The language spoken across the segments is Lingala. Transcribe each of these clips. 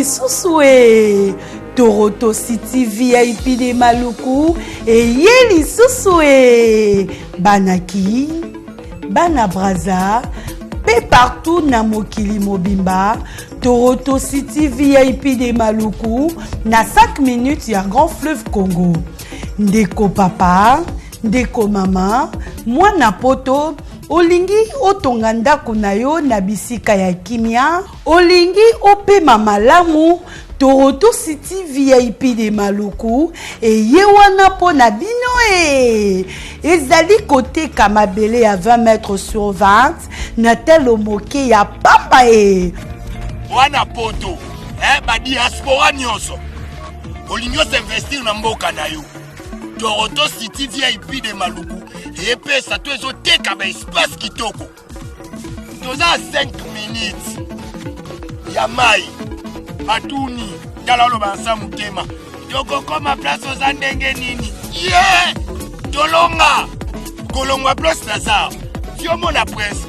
Susue Toronto City VIP de Maluku Eyeli Susue Banaki Bana Braza Pe partout na mokili mobimba Toronto City VIP de Maluku na 5 minutes ya Grand Fleuve Congo Ndeko papa Ndeko mama Mwana poto Olingi otonga ndako na yo na bisika ya kimia Olingi opema malamu Toronto City VIP de Maluku Eye wana po na bino Ezali kote kamabele ya 20 mètres sur 20 Na telo moke ya papa Wana poto ba diaspora nyonso Olingi s'investir na mboka na yo Toronto City VIP de Maluku Epesa to ezoteka ba espace kitoko Toza 5 minutes Ya mai Atuni Talalo bansa mutema Toko koma place oza ndenge nini Tolonga Kolongwa place Lazare Fiomo na presse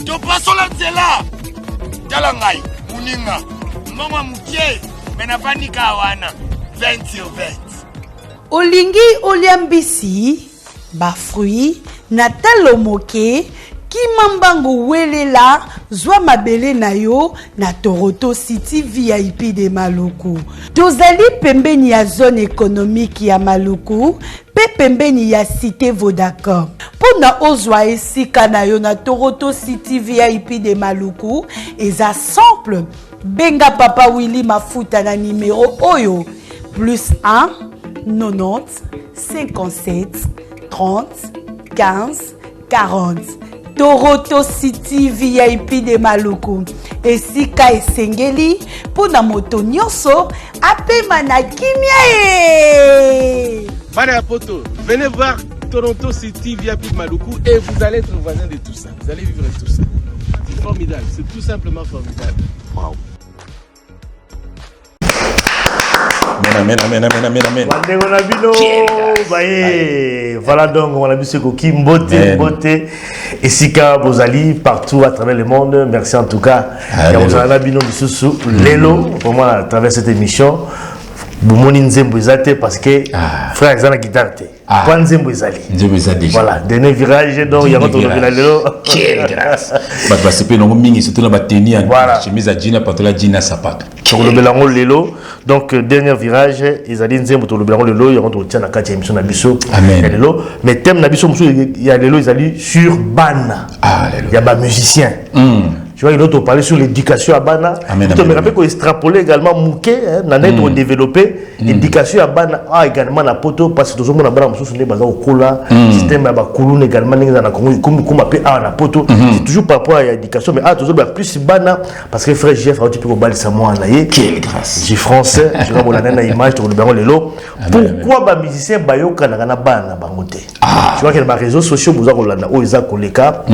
To pasola nzela Tala ngai Muninga Mongwa mukie Menavanika awana 20 sur 20 Olingi oliambisi Ba fruit Na talo moke Kimambango welela Zwa mabele na yo Na Toronto City VIP de Maluku Tozali pembeni ya zone économique ya Maluku Pe pembeni ya cité Vodacom Pona ozwa esika na yo na Toronto City VIP de Maluku Eza simple Benga papa Willy Mafuta na numéro oyo +1 90 57 30 15 40 Toronto City VIP de Maluku Esika esengeli Pona moto nyonso Apema na kimia Bana poto, venez voir Toronto City VIP de Maluku et vous allez être voisin de tout ça. Vous allez vivre tout ça. C'est formidable, c'est tout simplement formidable. Wow. Amen. Voilà donc, on a vu ce qui beauté. Et Sika Bozali, partout à travers le monde. Merci en tout cas. Lelo, pour moi, à travers cette émission. Parce que frère, ils ont la guitare. Voilà, dernier virage, donc il y a votre Lelo. Quelle grâce! C'est pas non mingi, surtout la batterie. Chemise à Gina, pantalon Gina sapato. Sur le Belango Lelo, donc dernier virage, ils ont dit le Belango Lelo, ils ont retenu la carte émission Nabiso. Amen. Mais thème Nabiso, il y a Lelo, ils ont dit sur Bana. Il y a des musiciens. Tu vois, il a parlé sur l'éducation à Bana. Je me rappelle qu'on extrapolait également Mouké, on développé l'éducation à Bana également na poto parce que tout le monde a Bana sur les bases au Kola, système à Bakoulou également comme appelé à na poto. C'est toujours par rapport à l'éducation, mais toujours plus Bana parce que frère Jeff a dit que Bali Samoa naïe. Quelle grâce! J'ai français, je vois la nana image sur le Belango Lelo. Pourquoi les musiciens bayoka na Bana bangote? Tu vois que les réseaux sociaux vous avez la o isa koleka.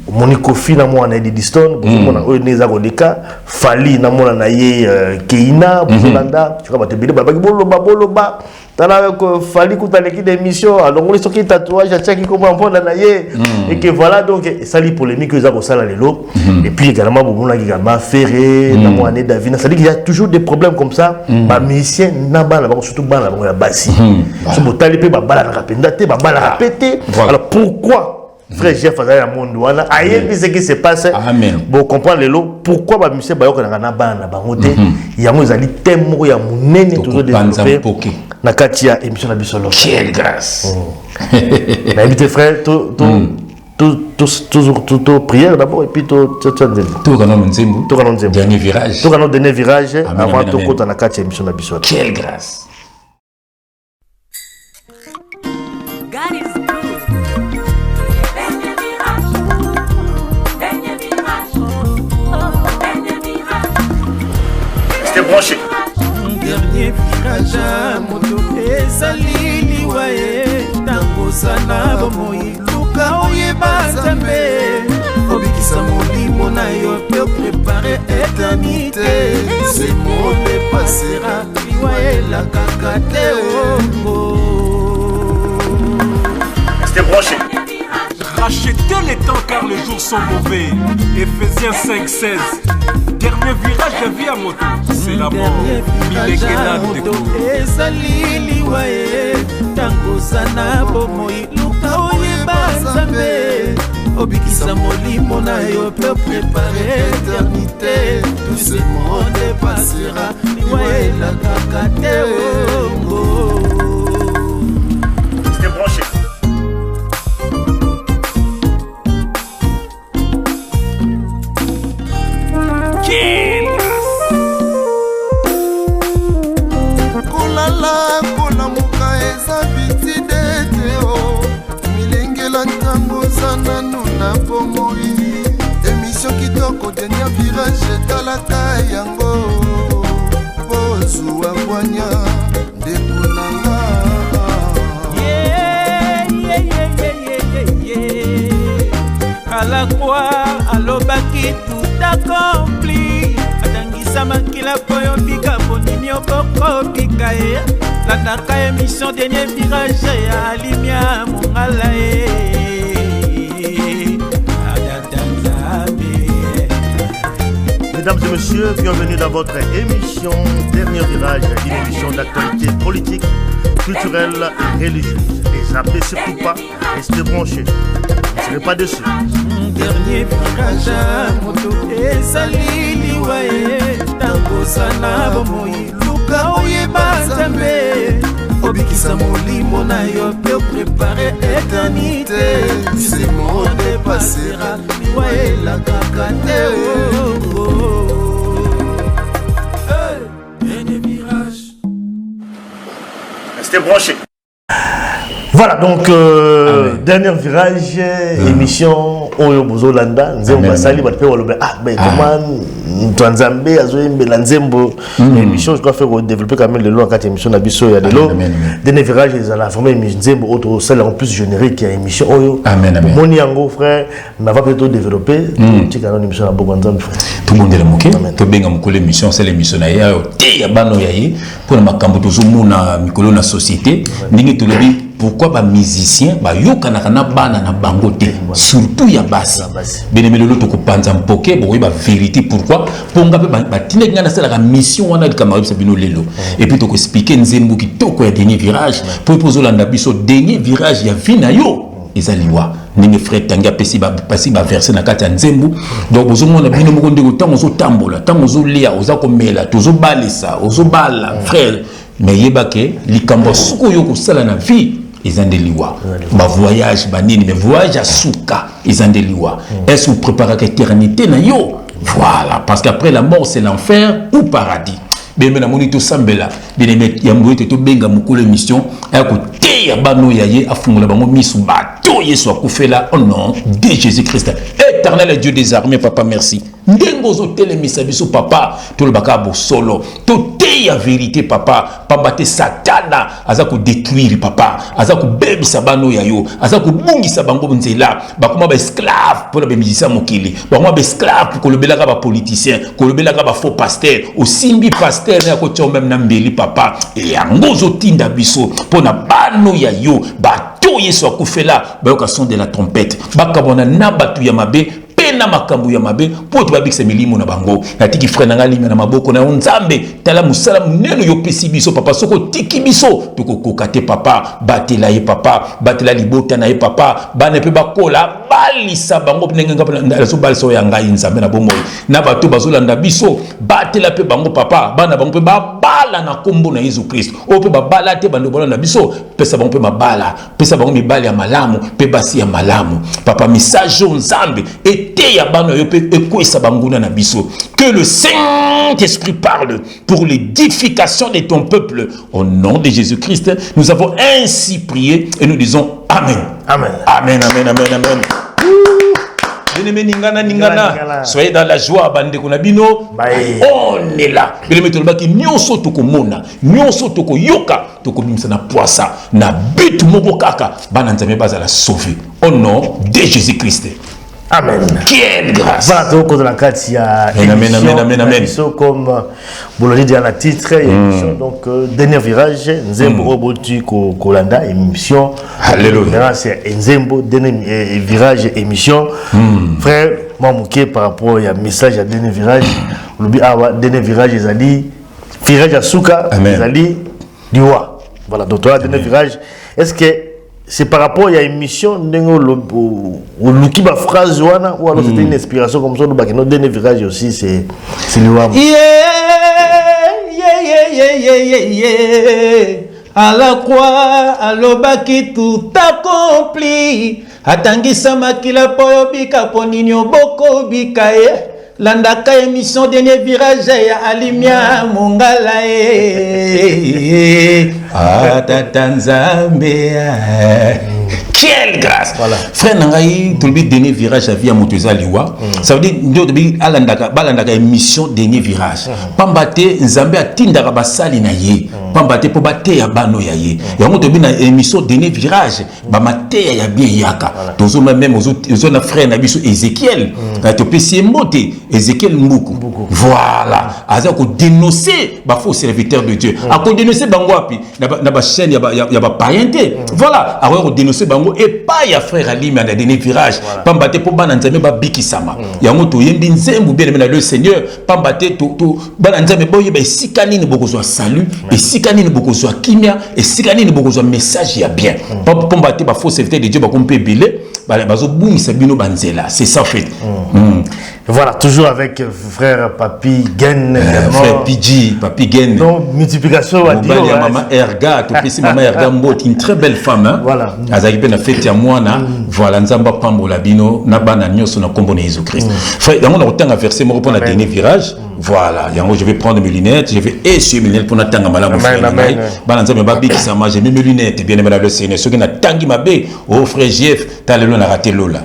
Monico Fina moi na Ediston, vous na o neza koleka, Fali na moi na ye Keina, Bozolanda, tu vois batebele boloba. Tala ko Fali kutaleki d'émission, alors on est qui tatouage à qui comprend na ye et que voilà donc ça li polémique que ça ko sala lelo et puis également bon na également Ferré, na moi na Davina, ça dit qu'il y a toujours des problèmes comme ça, ba musicien na bana ba surtout bana ba basi. So botali pe ba bala na kapenda te ba bala répéter. Alors pourquoi frère Jeff Azaya Mondouana, aïe, ce qui se passe. Bon, comprendre le lot. Pourquoi ba monsieur Bayo kana na bana bangote, yango ezali temo ya munene toujours développé. Na katia émission na bisolo. Quelle grâce. Na invité frère, toujours prière d'abord et puis tout kanon nzembo. Dernier virage. Tout kanon dernier virage avant tout kota na katia émission na bisolo. Quelle grâce. Branché. Dernier virage, moto ezali waye tango sana bomoi luka oyeba nzambe obikisa molimo na yo pe préparer éternité ce monde passera waye la kakate C'était branché. Rachetez les temps car les jours sont mauvais. Ephésiens 5:16. Dernier virage de vie à moto, c'est la mort. Milekela Ndeko. Ezali liwaye tangosana bomoi luka oyeba nzambe obikisa molimo na yo peut préparer l'éternité. Tout ce monde passera liwaye la kakate ongo. C'était branché. Kolala kolamuka eza biti deteo milengela ntango zana nuna bomoi émission kitoko dernier virage talaka yango bozuwa bwanya ndekunanga alakwa alobaki tout accompli atangisa makila po yo bika ponini okokobika ye landaka émission dernier virage ya alimia mongala ye Mesdames et messieurs, bienvenue dans votre émission Dernier Virage, une émission d'actualité politique, culturelle et religieuse. Et zappez surtout pas, restez branchés. Vous ne serez pas déçus. Dernier virage, moto ezali liwaye tangosana bomoi luka oyeba nzambe obikisa molimo na yo peut préparer éternité. Ce monde passera liwaye la kakate dernier virage. Restez branchés. Voilà, donc, dernier virage, émission, Oyo Bozolanda, Nzembo Basali, Batpe Walobe, comment, Twanzambe, Azoimbe, Lanzembo, émission, je crois faire développer quand même les lois en 4 émissions d'Abisso, il y a des lois. Dernier virage, ils ont la formée, Nzembo, autre, celle en plus générique, il y a émission, Oyo. Moni Yango, frère, mais va plutôt développer, tu as une émission à Boganzam, frère. Tout le monde est là, ok? Tu as bien l'émission, c'est l'émission, il y a des bano yaye, pour ma cambo, tout le monde a Mikolo, la société, n'ingé tout le monde. Pourquoi les musiciens yokanakana bana na bangote surtout ya basi benemelelo to ko panza mpoke bo ba vérité pourquoi ponga pe batine ngana sala la mission wana kamari sabino lelo et puis to ko expliquer nzembo ki to ko ya dernier virage pour poser landa biso dernier virage ya vina yo ezaliwa ninge frère tanga pesi ba verser na kati ya nzembo donc bozo mona bino moko ndeko tango zo tambola tango zo lia oza ko mela tozo balesa ozo bala frère mais yebake likambo suko yo ko sala na vie ils ont des liwa. Ma voyage, mais voyage à Souka, ils ont des liwa. Est-ce que vous préparez l'éternité na yo? Voilà, parce qu'après la mort, c'est l'enfer ou paradis. Bien, mais la monito sambela, bien, mais il y a un peu de benga moukou l'émission, et à côté, ya bano yaye, à fond la bango misu bato yeso akufela, au nom de Jésus-Christ. Éternel Dieu des armées, papa, merci. Ndengozo telemisa biso papa, tout le bakabo solo, tout est la vérité papa, pambate satana, azako détruire papa, azako bebi sabano yayo, azako bungi sabango nzela, bakoma ba esclave pour la musicien mokili, bakoma ba esclave pour le belaka ba politicien, pour le belaka ba faux pasteur, au simbi pasteur na ko tchom même na mbeli papa, et yangozo tinda biso pour na bano yayo, bato yeso akufela, bayoka son de la trompette, bakabona na batu ya mabe na makambu ya mabe po to babikisa milimo na bango natiki frère nanga linga na maboko na nzambe tala musala muneno yo pesi biso papa soko tiki biso toko kokate papa batela ye papa batela libota na ye papa bana pe bakola balisa bango ndenge ngapa so balisa ya ngai nzambe na bomoi na bato bazolanda biso batela pe bango papa bana bango pe babala na kombo na Yesu Christ o pe babala te bando bolanda biso pesa bango pe mabala pesa bango mibali ya malamu pe basi ya malamu papa message nzambe que le Saint-Esprit parle pour l'édification de ton peuple. Au nom de Jésus-Christ, nous avons ainsi prié et nous disons Amen. Amen. Amen, amen, amen, amen. Bien-aimé ningana ningana, soyez dans la joie bande konabino. On est là. Bien-aimé tolobaki nyonso tokomona, nyonso tokoyoka, tokobimisa na poisa, na but moko kaka, bana nzambe bazala sauver. Au nom de Jésus-Christ. Amen. Quelle grâce. Voilà, donc on a la carte, il y a amen. Comme vous l'avez dit dans le titre, émission, donc dernier virage, Nzembo Obotu Kolanda, émission. Alléluia. C'est Nzembo, dernier virage, émission. Frère, moi, par rapport à message à dernier virage, dernier virage, ils ont dit, virage à Souka, ils ont dit, Diwa. Voilà, donc dernier virage, est-ce que c'est par rapport à une mission ou l'outil ma phrase ou alors c'était une inspiration comme ça notre dernier virage aussi c'est le à la croix à l'obaki tout accompli atangisa makila poyo bika poninyo boko bikaye landaka émission dernier virage ya alimia mongala quelle grâce. Voilà. Frère Nangaï, tout le dernier virage à vie à Moutouza Liwa. Ça veut dire que balandaka émission dernier virage. Pambate Nzambe a tindara basali na ye. Pambate po bate ya bano ya ye. Ya moto bi na émission dernier virage. Ba mate ya bien yaka. Tozo même aux na frère na biso Ézéchiel. Ka to pesi mote Ézéchiel Mbuku. Voilà. Aza ko dénoncer ba faux serviteur de Dieu. A ko dénoncer bango api na ba chaîne ya ba païenté. Voilà. A ko dénoncer bango et pas ya frère Ali mais na dernier virage. Pambate po bana nzambe ba bikisama. Ya moto yembi nzembu bien aimé le Seigneur. Pambate to bana nzambe boye ba sikani ni bokozwa salut et sikani ni bokozwa kimia et sikani ni bokozwa message ya bien. Pambate ba faux serviteur de Dieu ba kompe belé bazo bungisa bino banzela. C'est ça en fait. Voilà, toujours avec frère Papi Gen. Frère Pidji, Papi Gen. Donc, multiplication. Maman Erga, tu peux maman Erga Mbot, une très belle femme. Hein? Voilà. Azaïbe na fête à moi, voilà, Nzamba Pambo Labino, Nabana Nyos, na Kombo Jésus-Christ. Frère, dans mon autant à verser, moi, pour le dernier virage. Voilà, je vais prendre mes lunettes, je vais essuyer mes lunettes pour n'attendre ma lame. Balanzame Babi qui s'en j'ai mis mes lunettes, bien aimé le Seigneur. Ceux qui n'ont tangi ma bé, oh frère Jeff, t'as le long à rater l'eau là.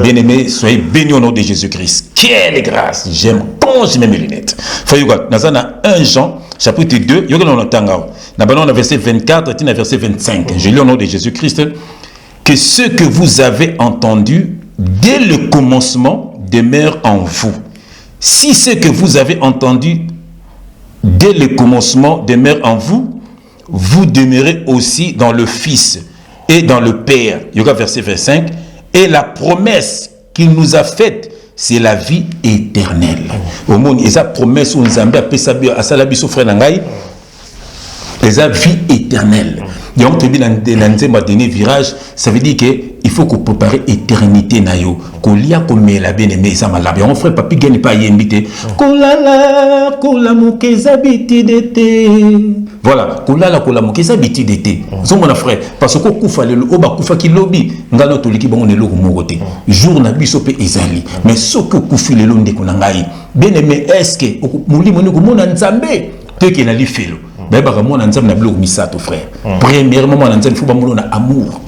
Bien aimé, soyez bénis au nom de Jésus-Christ. Quelle grâce, j'aime quand je mets mes lunettes. Frère Yuga, dans 1 Jean, chapitre 2, il y a un entangao. Dans le verset 24, et verset 25. Je lis au nom de Jésus-Christ que ce que vous avez entendu dès le commencement demeure en vous. Si ce que vous avez entendu dès le commencement demeure en vous, vous demeurez aussi dans le Fils et dans le Père. Yoga verset 25. Et la promesse qu'il nous a faite, c'est la vie éternelle. Au monde, et sa promesse où nous avons appelé à Salabiso frère Nangaï, la vie éternelle. Donc, tu dis dans le dernier virage, ça veut dire qu'il faut qu'on prépare l'éternité. Qu'on lia comme la bien-aimée, ça m'a lavé. On ferait pas plus gagner pas y inviter. Voilà, kola mokeza biti d'été. C'est mon frère parce que kufa le oba kufa ki lobby ngalo to liki bango ne loko mogote. Jour na biso pe ezali. Mais ce que kufi le londe ko ngai. Bien-aimé, est-ce que mulimo ne ko mona nzambe te ke na li felo. Ba ba mona nzambe na bloko misato frère. Premièrement mona nzambe faut ba mona amour.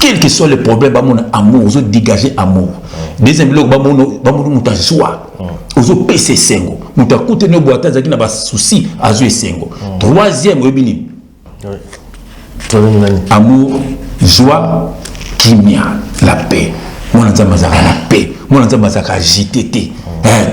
Quel que soit le problème, on a amour, on a dégagé amour. Deuxième bloc, on a joie. On a pécé sengo. On a coûté nos boîtes, on a souci à jouer sengo. Troisième, amour, joie, kimia, la paix. Mon anzama la paix. Mon anzama agité.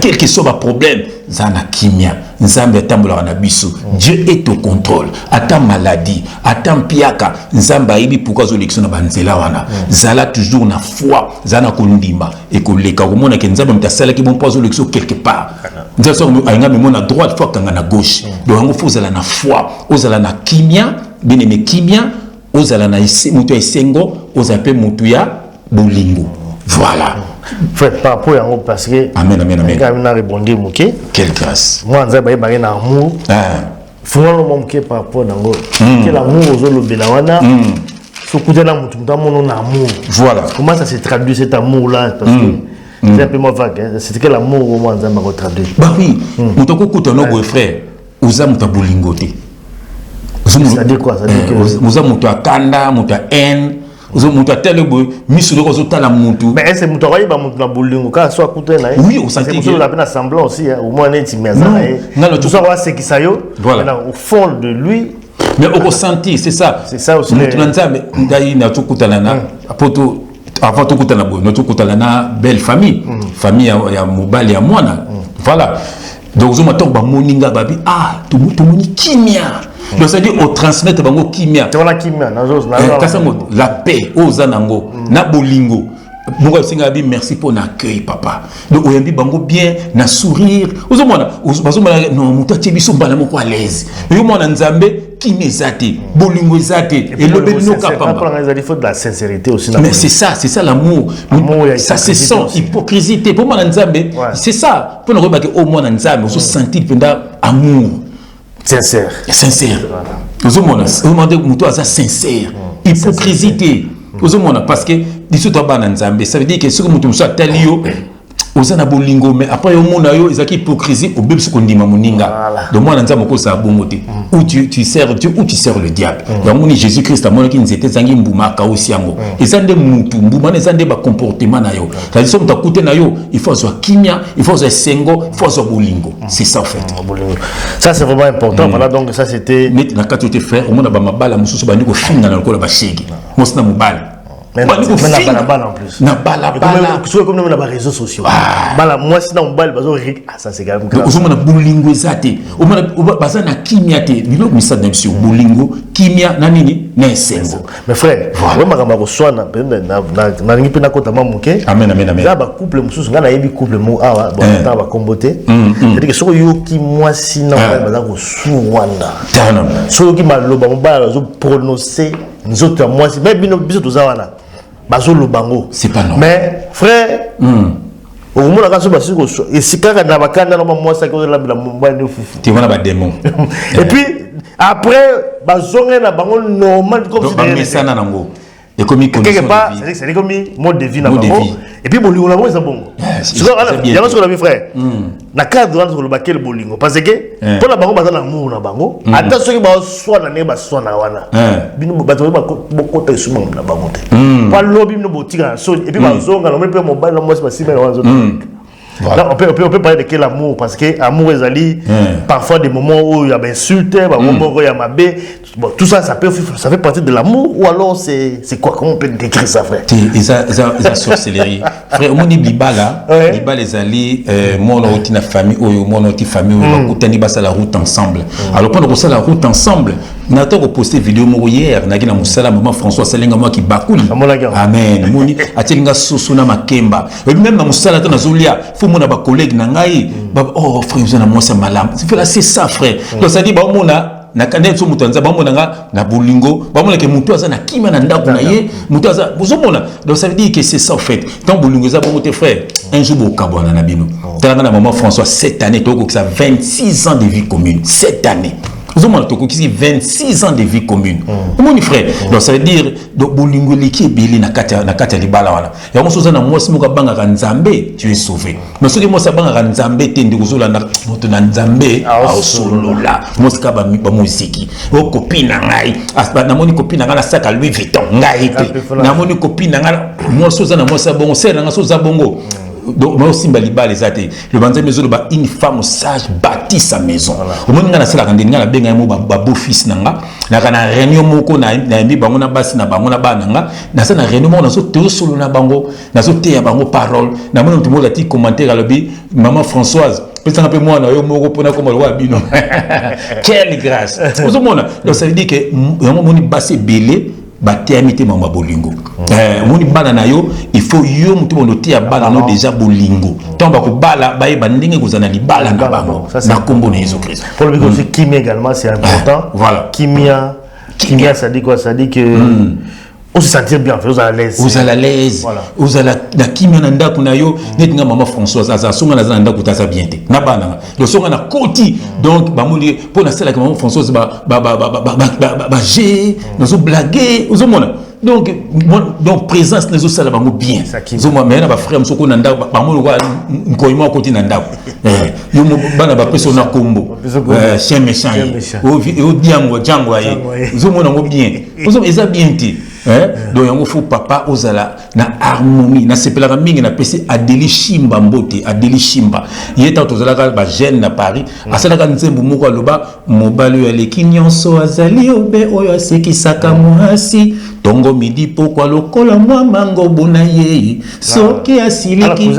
Quel que soit le problème, zana kimia. Nzambe tambola na biso. Dieu est au contrôle. Ata maladie, ata piaka, nzambe aibi pourquoi zo lection na banzela wana. Zala toujours na foi, zana kondima et ko leka ko mona ke nzambe mtasala ki bon pozo lection quelque part. Nzambe ainga me mona droite foi kanga na gauche. Donc ngo faut zala na foi, ozala na kimia, bien-aimé kimia, ozala na mutu esengo, ozape mutu ya bolingo. Voilà. Faites pas pour yango parce que amen. Quand on a répondu moké. Quelle grâce. Moi nzaba ba na amour. Faut le moké par rapport nango. Quel amour aux lo belawana. Faut que na mutu mutamono na amour. Voilà. Comment ça se traduit cet amour là parce que c'est un peu moins vague. C'est quel amour au moins nzaba traduit. Bah oui. Mutoko kutono bo frère. Uza mutabulingote. Ça dit quoi? Ça dit que uza mutu akanda, mutu haine. Mais est-ce que tu as un bolingo quand soit coûté na oui on sentit que la peine semblant aussi au moins net mais non tout ça va c'est qui ça yo voilà au fond de lui mais au ressenti c'est ça aussi mutu nzambe ngai na tukutana na poto avant tout kutana boy notre kutana na belle famille famille ya mobali ya mwana voilà donc zo maton ba moninga babi tout moni kimia donc ça dit au transmettre bango kimia tu la kimia na la paix aux nango na bolingo Bongo singa bi merci pour l'accueil papa. Donc oyambi bango bien na sourire. Ozomona non muta tibiso mbala moko à l'aise. Yo mona nzambe qui mezate, bolingo ezate et le beno kapamba. Il faut de la sincérité aussi. Mais c'est ça l'amour. Ça c'est sans hypocrisie. Pour moi nzambe, c'est ça. Pour nous remarquer au moins nzambe, on se sentit pendant amour sincère. Ozomona, demandez muto asa sincère. Hypocrisie. Parce que ça veut dire que ce que nous avons talio ozana bolingo mais après au monde yo ezaki hypocrisie au bébé ce qu'on dit mamuninga donc moi nanza moko sa bongote ou tu sers Dieu ou tu sers le diable donc moni Jésus Christ amona ki nzete zangi mbuma ka aussi yango ezande mutu mbuma na ezande ba comportement na yo ça dit somme ta côté na yo il faut soit kimia il faut soit sengo il faut soit bolingo c'est ça en fait ça c'est vraiment important voilà donc ça c'était mais na kati te faire au monde ba mabala mususu bandi ko finga na lokolo ba shege mosna mobali mais na bala en plus na bala comme dans les réseaux sociaux bala moi si na mobile bazo ça c'est quand même grave donc on bolingo ezate on baza na kimia te bilo misa na monsieur bolingo kimia na nini na sengo mais frère vraiment makamba ko swana na ngi pena kota mamuke amen za ba couple mususu ngana yebi couple mo awa bon ta ba kombote c'est-à-dire que soko yoki moi si na baza ko suwanda tana soko ki maloba mobile zo prononcer nzoto ya moi si mais biso tozawana bazo lobango c'est pas non mais frère au moment là quand ça et si quand na bakanda no moi ça que la mobile ne fufu tu vois ba démon et puis après bazonga na bango normal comme c'est ça na nango et comme quelque part c'est comme mode de vie na bango et puis bolingo la ça bon c'est bien ce qu'on a vu frère na cadre dans le bakel bolingo parce que pour la bango bazana amour na bango attention que ba soit na ne ba soit na wana bino bato ba kota suma na bango te pas lobby no botika so et puis bazonga no pe mobile na moi c'est pas si mais voilà. On peut parler de quel amour parce que amour ezali parfois des moments où il y a insulte, moments où il y a mabé, bon, tout ça ça fait partie de l'amour ou alors c'est quoi, comment on peut décrire ça frère? Ça sorcellerie frère mon libala ezali mon oti na famille ou mon oti famille ou kutani basa la route ensemble alors pendant qu'on la route ensemble nato ko poster vidéo mo hier na kina musala maman François Salenga moi ki bakuli amen moni atelinga soso na makemba et même na musala ta na zolia mon ba collègue na ngai oh frère vous na moi ça malam c'est ça frère donc ça dit ba mona na kanet so mutanza ba mona nga na bolingo ba mona ke mutu aza na kima na ndako na ye mutu aza bozo mona donc ça veut dire que c'est ça en fait tant bolingo za bon tes frères un jour bo kabona na bino tala na maman François cette année toko que ça 26 ans de vie commune cette année vous avez toko qui 26 ans de vie commune mon frère donc ça veut dire donc bolingo leki ebeli na kata libala wana ya mo soza na moi si moka banga ka nzambe tu es sauvé mais soki mo sa banga ka nzambe te ndi kuzola na moto na nzambe au solola mo ska ba muziki o copine ngai na moni copine ngai na saka Louis Vuitton ngai te na moni copine ngai mo soza na mo sa bongo sera na soza bongo donc moi aussi balibal les athées le banze maison ba une femme sage bâtit sa maison au moins ngana sala kande ngana benga mo ba beau fils nanga na kana réunion moko na mbi bango na basi na bango na bana nga na sa na réunion mo na so te solo na bango na so te ya bango parole na mo ntumo la ti commentaire alobi maman Françoise peut-être un peu moins na yo moko pona comme le wa bino quelle grâce vous mona donc ça veut dire que mo ni basse belé batéamité mama bolingo moni bana na yo il faut yo mutu bonoti ya bana no déjà bolingo tomba ko bala baye bandinge kozana li bala na bango na kombo na Jésus Christ pour le aussi kimia également c'est important voilà kimia ça dit quoi ça dit que on se sentir bien vous à l'aise vous à l'aise voilà vous à la kimia na ndako na yo netinga maman Françoise aza songa na ndako taza bien te na bana le songa na koti donc ba moni pour na sala que maman Françoise ba j'ai nous blaguer vous mona donc présence les autres ça va bien zo moi mais na ba frère msoko na ndako ba moni kwa nkoyima koti na ndako yo mo bana ba peso na kombo chien méchant o diango jango aye zo mona ngo bien vous eza bien ti donc yango faut papa ozala na harmonie na sepelaka mingi na pesi Adeli Shimba mbote Adeli Shimba yeta tozalaka ba jeune na Paris asalaka nzembo moko aloba mobali ya leki nyonso azali obe oyo asekisaka mwasi tongo midi pourquoi lokola moi mango bonaye soki asiliki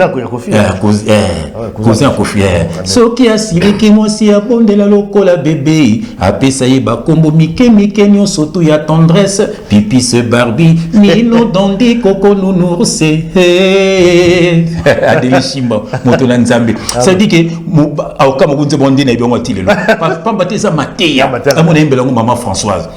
cousin Kofi soki asiliki mwasi abondela lokola bébé apesa ye bakombo mike mike nyonso tu ya tendresse pipi se Barbie mino dondi koko nounourse Adeli Shimba moto na nzambe ça dit que aoka mokunze bondi na ibongo tilelo pamba te za mateya amona imbela ngo maman Françoise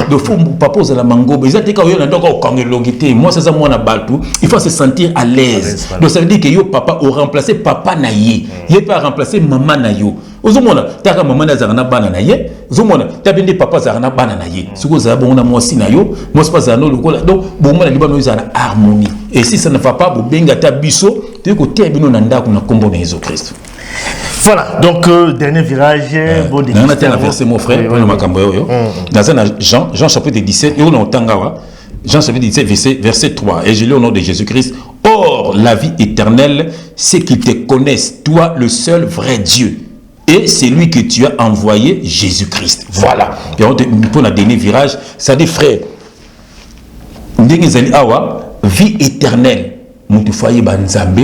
de fou papa za la mango ils étaient quand yo na ndoko okangélongité moi ça moi baltou il faut se sentir à l'aise donc ça veut dire que yo papa au remplacer papa na ye pas remplacer maman na yo ozomona taka maman na zana bana na ye ozomona tabindi papa zana bana na ye siko za bon na mwasi na yo moi c'est pas za no lokola donc bon na libano za na harmonie et si ça ne va pas bobenga ta biso te ko te bino na ndako na kombo na Jésus Christ. Voilà, donc dernier virage. On a un verset, mon frère, dans Jean chapitre 17, Jean chapitre 17, verset 3, et je lis au nom de Jésus-Christ. Or, la vie éternelle, c'est qu'ils te connaissent, toi, le seul vrai Dieu, et c'est lui que tu as envoyé, Jésus-Christ. Voilà. Et on pour le dernier virage, ça dit, frère, vie éternelle, nous foyer banzambe,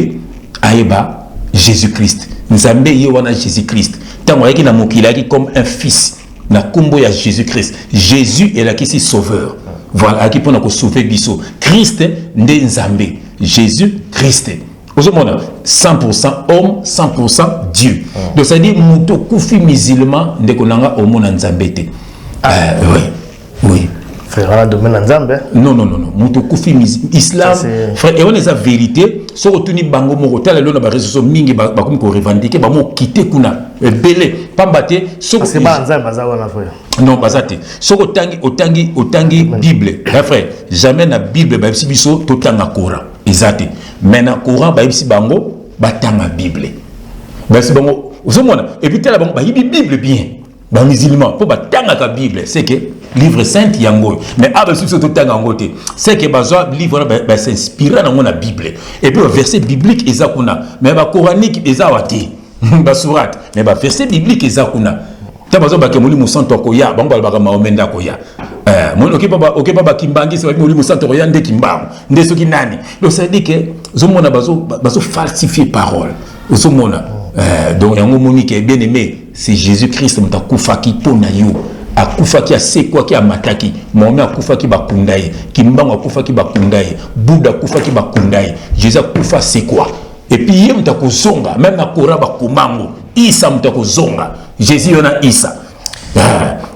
aeba Jésus-Christ. Nzambe yewana Jésus-Christ. Tango yaki na mokili yaki comme un fils na kombo ya Jésus-Christ. Jésus est là qui est sauveur. Voilà, qui pona ko sauver biso. Christ nde Nzambe. Jésus-Christ. Ozomona 100% homme, 100% Dieu. Donc ça dit muto kufi musulman ndeko nanga omona Nzambe te. Oui. Frère, domaine Nzambe. Non. Muto kufi islam. Frère, et on est la vérité. So retourni bango mo hôtel le na ba réseaux mingi ba comme ko revendiquer ba mo quitter kuna belé pambate so c'est pas Nzambe bazawa na frère. Non bazate. So otangi Bible. Frère, jamais na Bible ba biso to tanga Coran. Ezate. Mais na Coran ba bango ba tanga Bible. Ba bango ozomona et puis tela bango ba Bible bien. Ba musulman pour ba tanga ka Bible, c'est que livre saint yango mais aba sur tout tanga ngote c'est que bazwa livre ba s'inspirer dans la Bible et puis le verset biblique ezakuna mais ba coranique ezawati ba surat mais ba verset biblique ezakuna ta bazwa ba kemuli musanto koya bango ba maomenda koya mon okepa ba kimbangi c'est ba musanto koya nde kimbango nde soki nani donc ça dit que zomona bazo falsifier parole zomona donc yango moni qui est bien aimé c'est Jésus-Christ mtakufa kipona yo akufaki asekwaki amataki Mohamed akufaki bakundaye Kimbango akufaki bakundaye Bouddha akufaki bakundaye Jésus akufa sekwa et puis yé mtakozonga même na Kora bakumango Isa mtakozonga Jésus yona Isa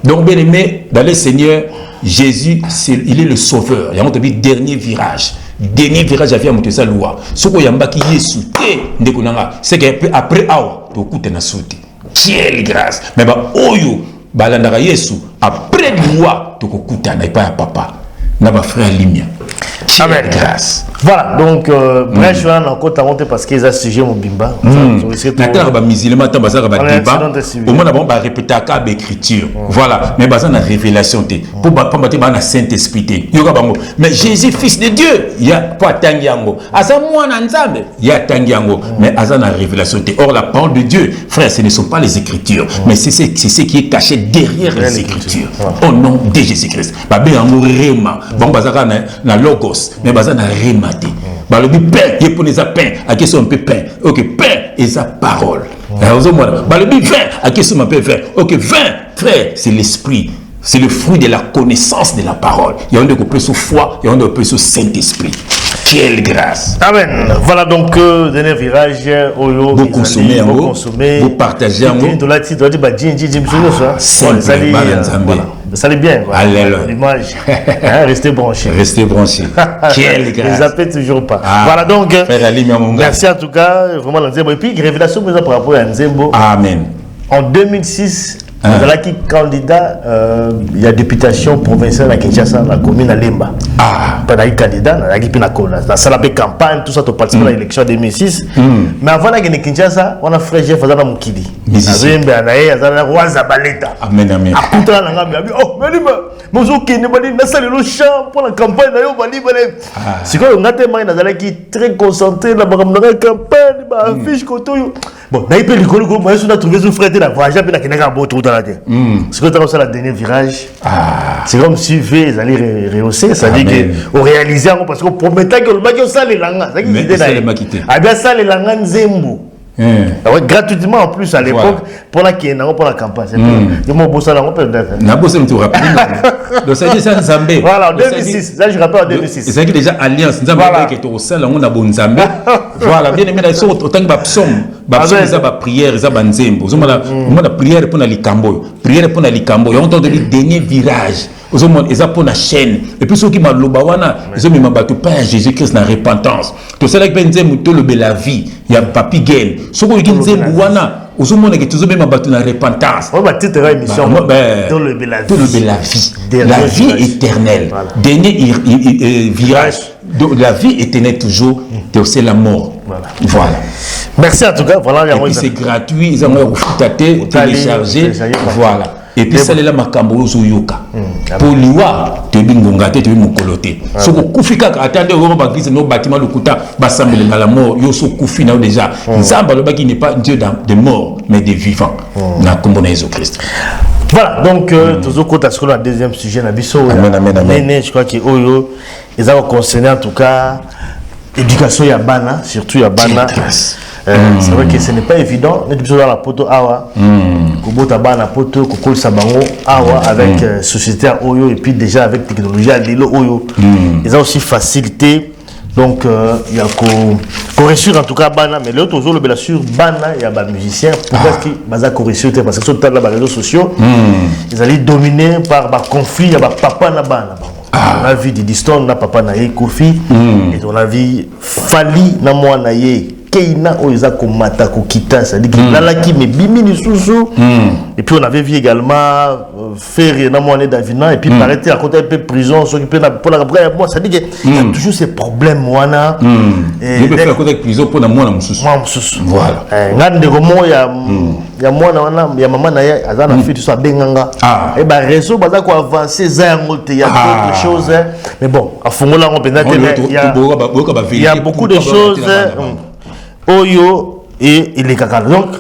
donc bien aimé dans le Seigneur Jésus il est le sauveur il y a un dernier virage avec Mutesa loi soko yambaki Yesu te ndekonanga c'est que après awa to kutena souti quelle grâce mais ba oyo balandaka Yesu après loi to kokutana et pas ya papa na ba frère Limia. Amen. Grâce. Voilà, donc bref, je vais en compte monter parce qu'ils ont sujet mon bimba. Natala ba musulman ta bazaka ba débat. Au moins d'abord ba répéter à écriture. Voilà, mais bazan na révélation té. Pour ba pambate ba na Saint-Esprit té. Yoka bango. Mais Jésus fils de Dieu, il y a pas tangiango. Asa mwana nzambe, il y a tangiango, mais asa na révélation té. Or la parole de Dieu, frère, ce ne sont pas les écritures, mais c'est ce qui est caché derrière les écritures. Au nom de Jésus-Christ. Ba be amour rema. Bon bazaka na logos. Mais bazana rematé ba le pain y pour les pain à qui sont un peu pain OK pain et sa parole ba le vin à qui sont un peu vin OK vin frère c'est l'esprit c'est le fruit de la connaissance de la parole il y a un de peu sous foi il y a un de peu sous Saint-Esprit. Quelle grâce. Amen. Voilà donc dernier virage vous consommez vous partagez ça allait bien quoi. Alléluia. L'image restez branchés. Quelle grâce. Ne zappez toujours pas. Voilà donc merci en tout cas vraiment Nzembo et puis révélation par rapport à Nzembo. Amen. En 2006 voilà qui candidat il y a députation provinciale à Kinshasa la commune à Lemba. Pendant qu'il candidat la qui pina kola la salle de campagne tout ça to participer à l'élection 2006 mais avant la Kinshasa on a frère Jeff Fazana Mukidi azembe anaye azana waza baleta amen amen akuta na ngambi abi oh meliba mozo kende bali na sala le champ pour la campagne na yo bali bale sikoyo ngate mai nazala ki très concentré na bakamna campagne ba affiche koto yo bon na ipe likolo ko moi na trouver une frère la voyage puis na kinaka boto tout la terre sikoyo ta ça la dernier virage c'est comme si V ils allaient rehausser ça dit que au réaliser parce que promettait que le mec ça les langa ça qui idée là ah bien ça les langa nzembo gratuitement en plus à l'époque pour la campagne. Je m'en bosse là, on peut être. Na bosse nous rappelle. Donc ça dit ça Zambé. Voilà, en 2006. Là je rappelle en 2006. C'est déjà alliance Zambé qui est au sein là on a bon Zambé. Voilà, bien aimé là ils sont autant que babsom ça ba prière ça ba nzembo. On a prière pour na likambo. Prière pour na likambo. On entend le dernier virage. Ils ont pour la chaîne. Et puis ceux qui m'ont l'obawana, ils ont mis ma bateau Père Jésus-Christ dans la repentance. Tout ça là qui pensent que le la vie, il y a papi gain. Ceux qui disent wana, ils ont mis que tous ma bateau dans la repentance. On va titre émission. Tout le la vie, la vie éternelle. Dernier virage. La vie éternelle toujours, c'est la mort. Voilà. Merci en tout cas. Voilà. Et puis c'est gratuit. Ils ont téléchargé. Voilà. Et puis ça là makambo zo yoka pour liwa te bingonga te mokolote so ko kufika attendez on va glisser nos bâtiments le kuta basambele ngala mort yo so kufi na déjà nzamba lo baki n'est pas Dieu des morts mais des vivants na kombo na Jésus Christ. Voilà donc toujours côté sur le deuxième sujet na biso amen je crois que oyo ils ont concerné en tout cas éducation ya bana surtout ya bana. C'est vrai que ce n'est pas évident. Nous sommes dans la poto awa, kobota bana poto, kokol sabango awa avec société oyo et puis déjà avec technologie à lilo oyo. Ils ont aussi facilité. Donc il y a correction en tout cas bana, mais l'autre toujours le bel sur bana il y a des musiciens. Pourquoi est-ce qu'ils basent correction parce que sur les réseaux sociaux, ils allaient dominer par conflit, il y a papa na bana. On a vu des distances na papa na ye Kofi et on a vu Fali na moi na ye. Keina oza komata kokita ça dit que là qui me bimi ni sousou et puis on avait vu également faire na moine Davina et puis paraître à côté un peu prison s'occuper pour la après moi ça dit que il y a toujours ces problèmes wana et il peut faire à côté prison pour na moine mususu voilà ngande gomo ya moine wana ya maman na ya azana fait ça benganga et ba réseau baza ko avancer za ngote ya d'autres choses mais bon à fongola on peut il y a beaucoup de choses oyo et il est kakala donc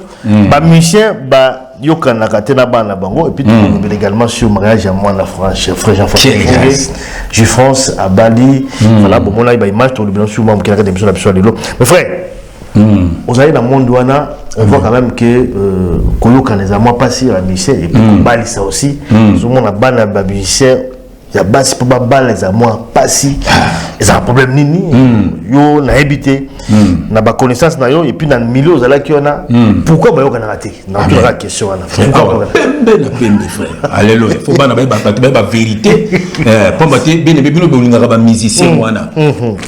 ba musicien ba yokana katena bana bango et puis tu également sur mariage à moi na frère Jean-François je France à Bali voilà bon là il ba image tout le bien sur moi qui a des émissions d'absolu mais frère vous allez dans le monde wana on voit quand même que koloka les amours passés à musicien et puis Bali ça aussi tout le monde a bana ba musicien il y a basi pour bala les amours passés ils ont un problème nini yo na habité na ba connaissance na yo et puis dans le milieu aux ala qui on a pourquoi ba yo kana raté na toute la question là pembe frère alléluia faut ba na ba vérité pour ba te bien bino bolinga ba musicien wana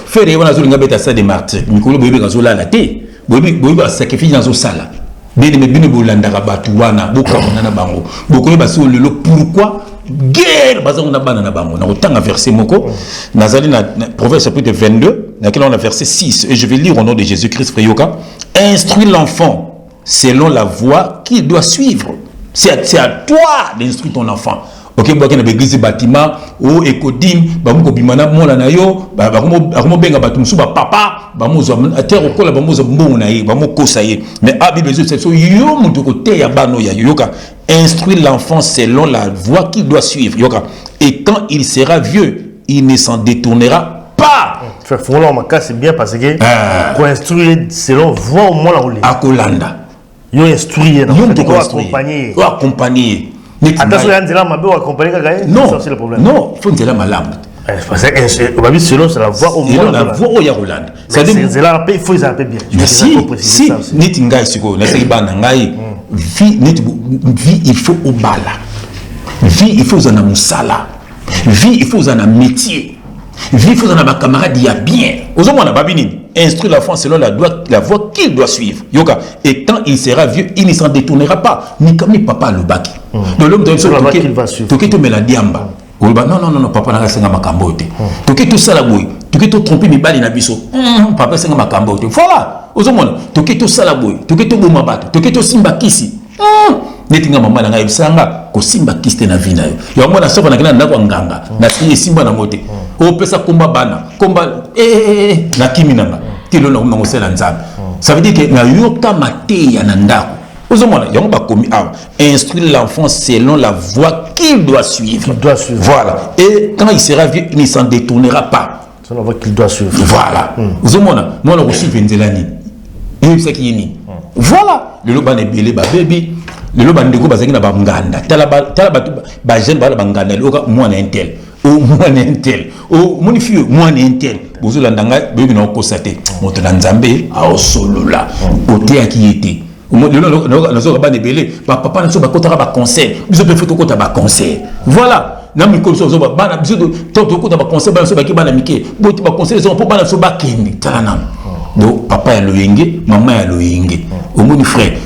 faire wana zo linga beta ça des martyrs mikolo boyebe ka zo la te boyebe ba sacrifice dans zo sala bien bino bolanda ka batu wana bokamona na bango bokoye ba so lelo pourquoi guerre bazango na bana na bango na otanga verset moko nazali na Proverbe chapitre 22 dans lequel on a verset 6 et je vais lire au nom de Jésus-Christ Fryoka. Instruis l'enfant selon la voie qu'il doit suivre. C'est à toi d'instruire ton enfant. OK, boka na l'église bâtiment o ekodim ba mo bimana mola na yo ba mo benga batu musu ba papa ba mo zo terre ko la ba mo zo mbongo na ye ba mo kosa ye mais a bible c'est so yo mutu ko te ya bano ya yoka instruire l'enfant selon la voie qu'il doit suivre yoka et quand il sera vieux il ne s'en détournera pas. Frère Fongola Maka c'est bien parce que pour instruire selon voie au moins la roule akolanda yo instruire yo accompagner accompagner. Attention, il y a un accompagner non, c'est le problème. Non, il faut dire la malade. Parce que selon c'est la voie au moins la voie au Yaroland. C'est là il faut les appeler bien. Si nitinga siko na sai bana ngai vie il faut au bala. Vie il faut dans musala. Vie il faut dans métier. Vie il faut dans ma camarade il y a bien. Ozomona na babini. Instruire l'enfant selon la voie qu'il doit suivre. Yoka. Et quand il sera vieux, il ne s'en détournera pas. Ni comme ni papa le baki. Donc l'homme doit qu'il va suivre. Toké to meladiamba. Non, papa n'a pas makambote. Toké to salaboy. Toké to tromper mi bali na biso. Papa senga makambote. Voilà. Ozomona. Toké to salaboy. Toké to bomabato. Toké to simba kisi. netinga mama na ngai bisanga ko simba kiste na vina yo mona sofa na kina ndako nganga na simba na mote o pesa komba bana komba na kiminanga tilo na ngosela nzambe ça veut dire que na yoka mateya na ndako ozomona yango bakomi instruire l'enfant selon la voie qu'il doit suivre. Voilà. Et quand il sera vieux, il ne s'en détournera pas. C'est la voie qu'il doit suivre. Voilà. Ozomona moi na reçu venzelani et ça qui est ni voilà le loba ne belé ba baby le loba ndeko bazaki na ba nganda tala ba jeune ba nganda le loka moi na intel o moi na intel o moni fio moi na intel bozola ndanga bebi na okosate moto na nzambe a osolola ote akiyete nazoka bana ebele papa na so bakotaka baconseil biso mpe foto okota baconseil voilà na mikolo so ozoba bana biso tokota baconseil bana so baki bana mike boti baconseil so mpo bana so bakende tala nano donc papa ya loyenge mama ya loyenge omoni frère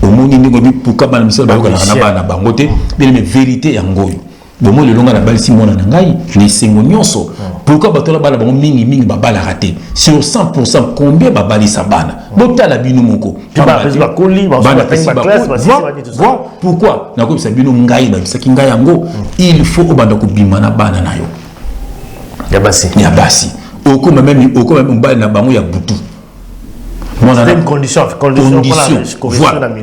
omoni ndenge bi puka bana misala bayoka na bana bango te bien mais vérité ya ngoyo bomo le longa na balisi mona na ngai ni sengo nyonso pourquoi batola bana bango mingi babala raté sur 100% combien babalisa bana botala bino moko pourquoi na ko sabino ngai ba bisaki ngai yango il faut obanda ko bima na bana na yo ya basi okoma même mbali na bango ya butu c'est une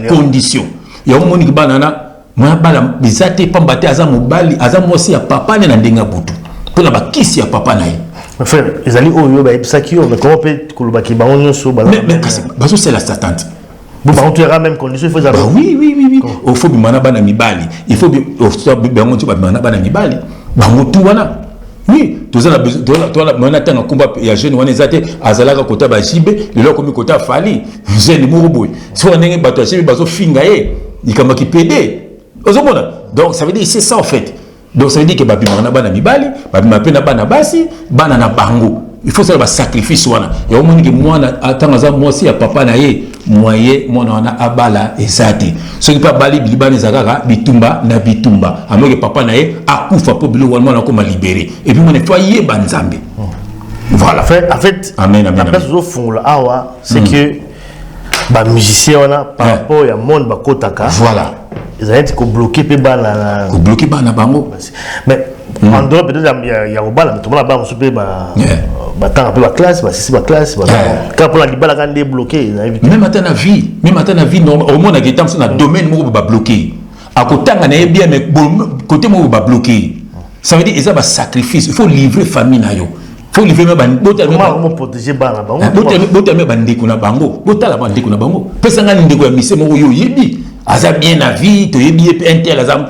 condition ya omoni ki bana na moi bala bizate pambate aza mobali aza mosi ya papa ne na ndenga butu pona bakisi ya papa na ye frère ezali oyo ba ebisaki yo mais comment peut kuluba ki ba onyo so bala mais baso c'est la satante bon ba on te même condition il faut ça oui il faut bimana bana mibali il faut bango tu bimana bana mibali bango tu wana oui tozala tola mona tanga kumba ya jeune wana ezate azalaka kota ba jibe lelo komi kota fali jeune muruboy so ndenge bato ya jibe bazo finga ye ikamba ki pede ozomona donc ça veut dire c'est ça en fait donc ça veut dire que babimana bana mibali babima pe na bana basi bana na bango il faut ça ba sacrifice wana ya omoni ke mwana atanga za mosi ya papa na ye moye mwana wana abala ezate so ki pa bali bilibana ezakaka bitumba na bitumba amoke papa na ye akufa po bilo wana mwana ko ma libérer et puis mwana faut yeba nzambe voilà en fait amen la place au fond là awa c'est que ba musicien wana par rapport ya monde ba kotaka voilà ils ont été bloqués pe bana ko bloquer bana bango mais en dehors peut-être il y a obala mais tout le monde ba super ba tant peu ba classe ba si ba classe ba quand pour la libala quand est bloqué même à na vie au moins na getam na domaine moko ba bloqué à côté na bien mais côté moko ba bloqué ça veut dire ils ont ba sacrifice il faut livrer famille na yo faut livrer même comment protéger bana bango botelme bandeko na bango botala bandeko na bango pesa ngani ndeko ya mise moko yo yebi aza bien na vie to yebi intel aza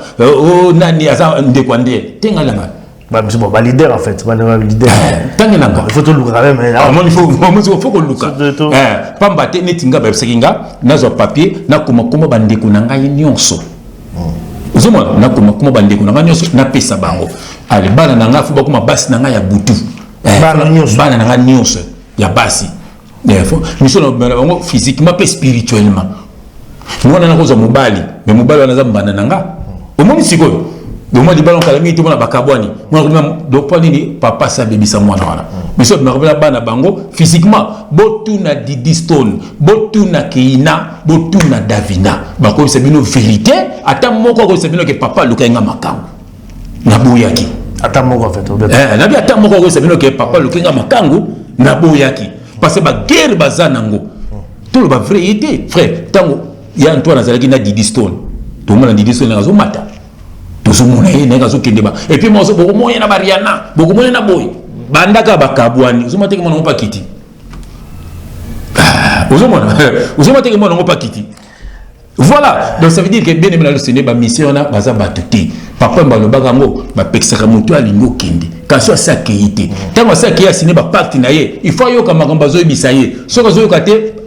nani aza ndeko ande tengalanga ba leader en fait ba leader tangalanga il faut tout luka même il faut que luka pamba te netinga ba sekinga nazo papier na kuma bandeko na ngai nyonso uzoma na kuma bandeko na ngai nyonso na pesa bango ale bana na ngafu ba kuma basi na ngai ya butu bana na ngai nyonso ya basi mission na bango physiquement et spirituellement mwana na koza mobali mais mobali wana za mbana nanga omoni sikoyo doma di balon kalami to mona bakabwani mwana ko do pa nini papa sa bebisa mwana wana biso na bana bango physiquement botu na Didi Stone botu na Keina botu na Davina bako se bino vérité ata moko ko se bino ke papa luka nga makango na boyaki ata moko en fait na bi ata moko ko se bino ke papa luka nga makango na boyaki parce que ba guerre bazanango tout le ba vérité frère tango ya Antoine azalaki na Didi Stone to mona Didi Stone ngazo mata to so mona ye ngazo kendeba et puis moi so boko moya na Bariana boko moya na boy bandaka bakabwani so mateke mona ngopa kiti uzoma teke mona ngopa kiti voilà donc ça veut dire que bien aimé le Seigneur ba mission na baza batuti papa mbaloba ngo ba pexaka mutu alingo kende kaso sa keite tango sa keya sine ba pacte na ye il faut yoka makambo zo bisaye so ko zo yoka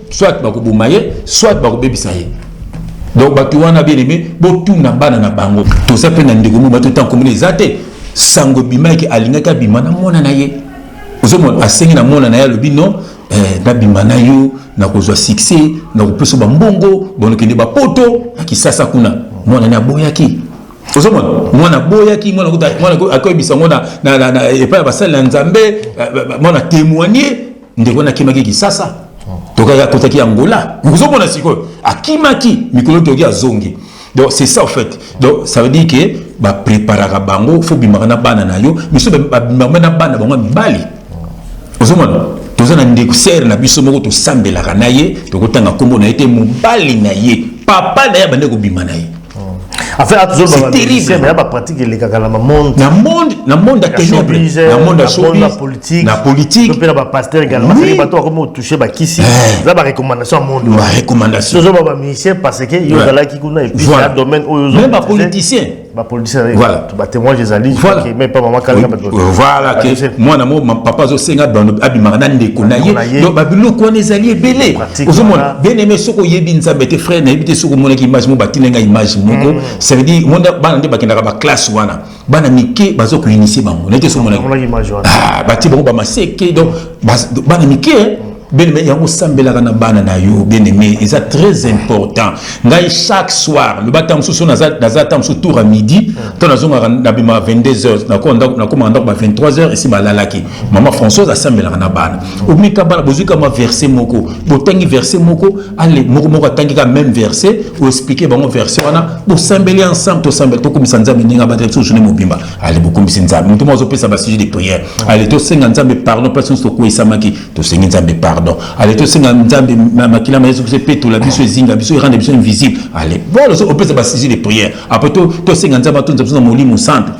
soit bakubumaye soit bakubebisa ye donc batu wana bien aimé botuna bana na bango to ça pe na ndeko mu bato tant comme les até sango bimaki alingaka bimana mona na ye ozomo asengi na mona na ye lobi non na bimana yo na kozwa succès na kopeso ba mbongo bonokende ba poto akisasa kuna mona na boyaki ozomo mona boyaki mona akoyebisa mona na epa ba sala nzambe mona témoigner ndeko na kimaki kisasa toka kotaki Angola ozomona siko akimaki mikolo toki azongi. Donc c'est ça en fait. Donc ça veut dire que ba préparer bango faut bimaka na bana na yo mais so ba bimaka na bana bango mibali ozomona tozana ndeko ser na biso moko to sambela na ye to kotanga kombo na été mobali na ye papa na ya bande ko bimana ye. En fait, c'est terrible. Mais il y a pas pratique les caca dans le monde. Dans le monde à ténèbres, dans le monde à showbiz, politique. La politique. Le père pasteur également. C'est pas toi comment toucher bah qui si. Là ba recommandation au monde. La recommandation. Ce sont musicien parce que il y a là qui connaît et puis il y a domaine où même pas politicien. Ba politicien. Voilà. Bah témoin Jésus voilà. Qui même pas maman calme pas. Voilà que moi na mon papa zo senga dans abimana ndeko na ye. Donc ba biloko on ezali ebele. Ozomona bien aimé soko yebi nzambe te frère na yebi soko mona ki image mo batinenga image moko. Ça veut dire monde bana nde bakenda ba classe wana. Bana mike bazo ko initier bango. Nete so mona image wana. Ah bati bango ba maseke donc bana mike bien aimé yango sambela na bana na yo bien aimé et ça très important. Ngai chaque soir le batam sous na zatam sous tour à midi ton azonga na bima 22h na commande ba 23h ici ba lalaki maman Françoise a sambela na bana obika bana bozuka ma verset moko botangi verset moko allez moko tangi ka même verset ou expliquer bango verset wana pour sambeli ensemble to sambela to komisa nzambe ninga ba direction journée mobimba allez beaucoup komisa nzambe mutu mozo pesa ba sujet de prière allez to senga nzambe pardon personne to ko isamaki to senga nzambe pardon allez to senga nzambe makila ma yesu se peto la biso zinga biso rendre biso invisible allez bon on peut se baser de prière après to senga nzambe to nzambe na molimo centre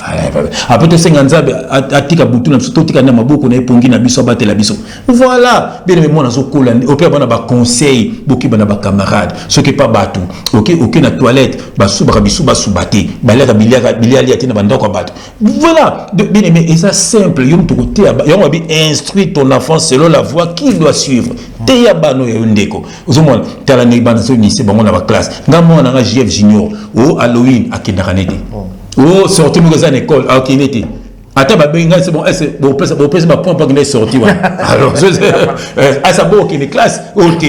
après to senga nzambe atika butu na biso to tika na maboko na epongi na biso batela biso voilà bien aimé moi na zokola au père bana ba conseil boki bana ba camarade ce qui pas batou OK na toilette ba suba biso ba subate balaka biliali atina banda ko batou voilà bien aimé et ça simple yom to côté yom bi instruire ton enfant selon la voie qu'il doit suivre teya bano ya ndeko ozomona tala ne bana so ni se bango na ba classe ngamo na JF junior o Halloween akendaka nete o sorti mo za école akinete ata ba benga c'est bon est bon pesa ba point pas que sorti wana alors à sa bo qui classe OK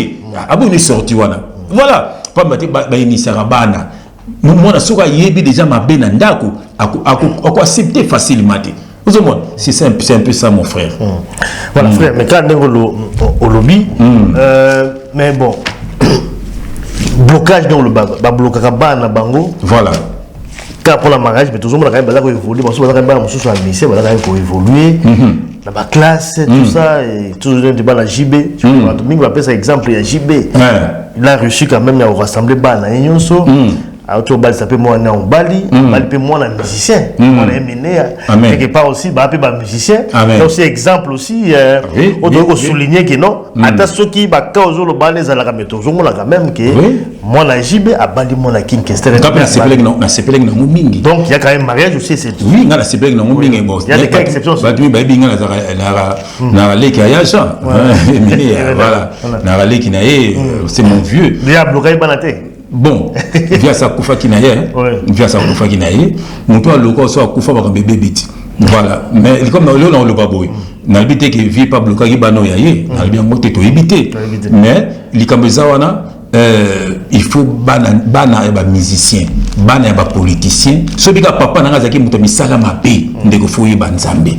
abo ni sorti wana voilà pas mate ba initiera bana moi na soka yebi déjà ma bena ndako ako accepter facilement. C'est un peu ça mon frère. Voilà frère, mais quand au lobby, mais bon, blocage dans le blocage na bango. Voilà. Car pour la mariage, mais toujours on a quand même évoluer, parce qu'on a quand même sur la mission, on a quand même évoluer. Dans ma classe, tout ça, et toujours un débat la JB. Tu vois, tout le monde appelle ça exemple, il y a JB. Il a réussi quand même à rassembler bana et nyonso. Auto bali ça peut moi na bali bali peut moi na musicien on est mené quelque part aussi ba peut ba musicien donc c'est exemple aussi on doit souligner que non ata soki ba cause le bali za la kameto zo la quand même que moi na JB a bali moi na King Kester na sepeleng na mingi donc il y a quand même mariage aussi c'est oui na sepeleng na mingi bon il y a des cas exceptions ba tu ba binga na leki ya ça voilà na leki na c'est mon vieux il y a bloqué banate. Bon, via sa koufa kinaye, via sa koufa kinaye, mon toit le corps soit koufa par bébé bit. Voilà, mais comme on le baboy, n'a habité que vit pas bloqué qui bano yaye, n'a bien monté to éviter. Mais les kambezawana il faut bana et musicien, bana et politicien. Ce qui papa n'a pas dit misala mabe, ndeko foye banzambe.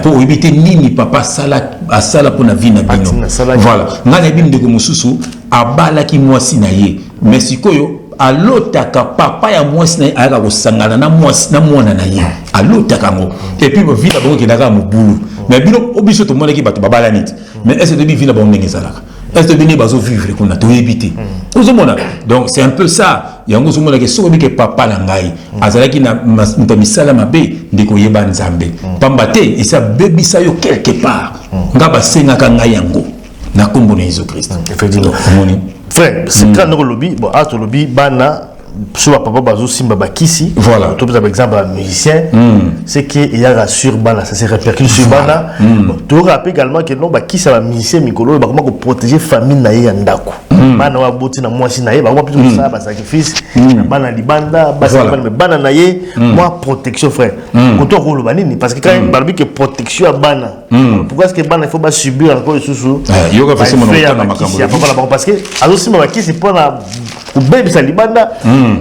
Pour éviter nini papa sala asala pour na vie na bino. Voilà, ngana bi ndeko mususu abala ki mwasi na ye. Mais sikoyo alotaka papa ya mwasi na ye aka kosangana na mwasi na mwana na ye. Alotaka ngo. Et puis vie na bongo kendaka mobulu. Mais bino obiso to monaki bato babala nit. Mais est-ce que vie na bongo ndenge zalaka? Est-ce que bini bazo vivre qu'on a tout évité? Donc c'est un peu ça. Yango zomona ke sobi ke papa na ngai. Azalaki na misala mabe ndeko yeba nzambe. Pambate et ça baby ça yo quelque part. Ngaba senga ka ngai yango. Na kombo na Jésus Christ. Effectivement. Frère, c'est quand nous lobby, bon, à ton lobby, bana, sur papa bazo simba bakisi. Voilà. Tout par exemple un musicien, c'est qu'il y a sur bana, ça se répercute sur bana. Tu rappelles également que non bakisi va musicien mikolo, bah comment protéger famille na ye ndako. Bana wa boti na moi si na ye, bah moi plutôt ça, bah sacrifice. Bana libanda, bana na ye, moi protection frère. Quand on roule banini, parce que quand même balbi que protection à bana. Pourquoi est-ce que bana il faut pas subir encore le sous-sous? Il y a facilement dans ma parce que alors si ma bakisi pour la ou bébé ça libanda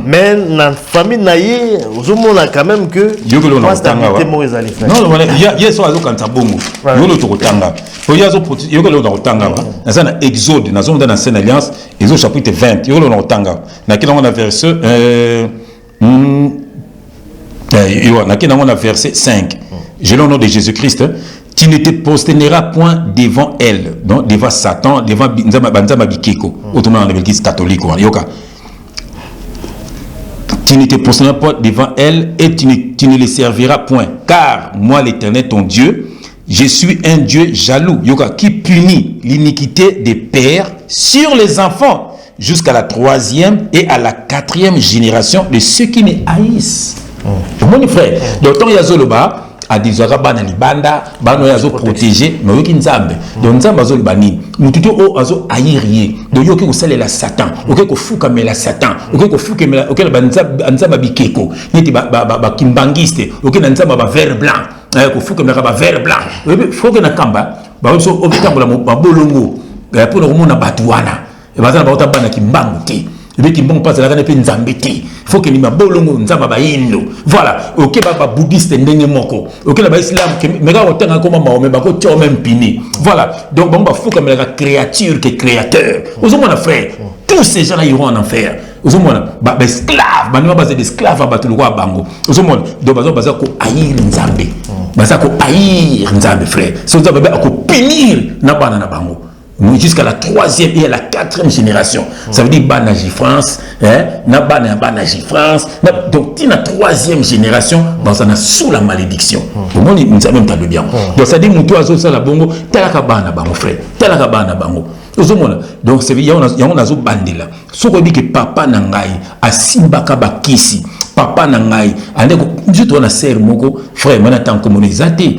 mais dans famille naïe on a quand même que yoko na tanga non voilà il y a so azo kanta bongo yoko to tanga po yazo yoko na tanga na na exode na zone dans Ancienne Alliance exode chapitre 20 yoko na tanga na kila on a verset on a verset 5 je le nom de Jésus-Christ tu ne te prosterneras point devant elle, donc devant Satan, devant Banzama Bikeko, autrement dans l'église catholique. Tu ne te prosterneras pas devant elle et tu ne les serviras point. Car moi, l'Éternel, ton Dieu, je suis un Dieu jaloux, qui punit l'iniquité des pères sur les enfants jusqu'à la 3e et à la 4e génération de ceux qui me haïssent. Mon frère, donc tant Yazoloba, a des arabes libanda bano yazo protéger mais yoki nzambe donc nzambe azo libani mututo o azo aïrier donc yoki ko salela Satan oké ko fuka mela Satan oké ko fuka mela oké ba nzamba bikeko neti ba kimbangiste oké na nzamba ba vert blanc ko fuka mela ba vert blanc faut que na kamba ba so obitambola ba bolongo pour no mona batuana e bazana ba otabana kimbangu te et qui bon pas la gane pe nzambeti faut que ni mabolongo nzamba ba indo voilà OK ba bouddhiste ndenge moko OK la ba islam que mega otanga comme Mahomet ba ko tio même pini voilà donc bon ba faut que la créature que créateur aux hommes frère tous ces gens là iront en enfer aux hommes ba esclaves ba no ba des esclaves ba tulwa bango aux hommes donc ba ko haïr nzambe ba ko haïr nzambe frère so nzambe ba ko punir na bana na bango jusqu'à la 3e et à la 4e génération. Ça veut dire Banaji France, Banaji France. Donc, tu as la 3e génération, on a sous la malédiction. Pour moi, nous avons même bien. Donc, ça dit, Moutou Azo Salabongo, Talakabana Bango, frère. Talakabana Bango. Donc, c'est vrai, il y a un azo bandela. Ce qu'on dit que papa Nangai, a Simbaka Bakisi, papa Nangai, je dois la serre moko, frère, moi, tant que mon exaté.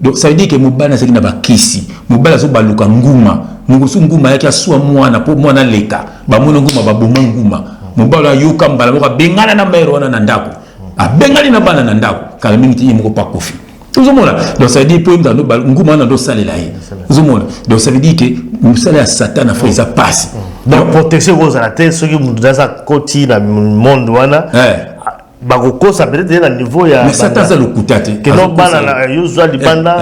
Donc ça veut dire que mobana c'est na bakisi mobala zo baluka nguma ngusu nguma yake asua mwana po mwana leka ba mwana nguma ba boma nguma mobala yoka mbala moka bengana na mbero wana na ndako abengali na bana na ndako kala mingi ti moko pa kofi uzomona donc ça veut dire po ndano nguma na do salela yi uzomona donc ça veut dire que musala ya Satan a fait ça passe donc protection aux à la tête ceux qui dans sa côté dans le monde wana Bagoko ça peut être à niveau ya mais Satan ça le kutate que non bana la yozwa libanda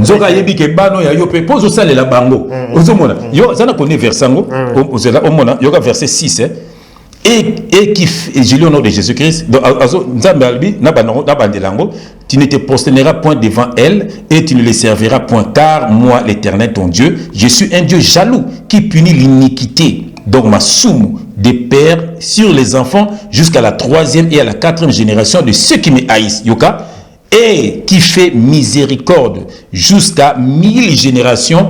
nzoka yebi ke bano ya yo pe pose ça la bango ozomona yo ça na connaît versango ozela omona yo ka verset 6 et qui je lis au nom de Jésus-Christ donc nzambe albi na bandelango tu ne te prosterneras point devant elle et tu ne les serviras point car moi l'Éternel ton Dieu je suis un Dieu jaloux qui punit l'iniquité donc ma somme des pères sur les enfants jusqu'à la 3e et à la 4e génération de ceux qui me haïssent, Yoka, et qui fait miséricorde jusqu'à 1000 générations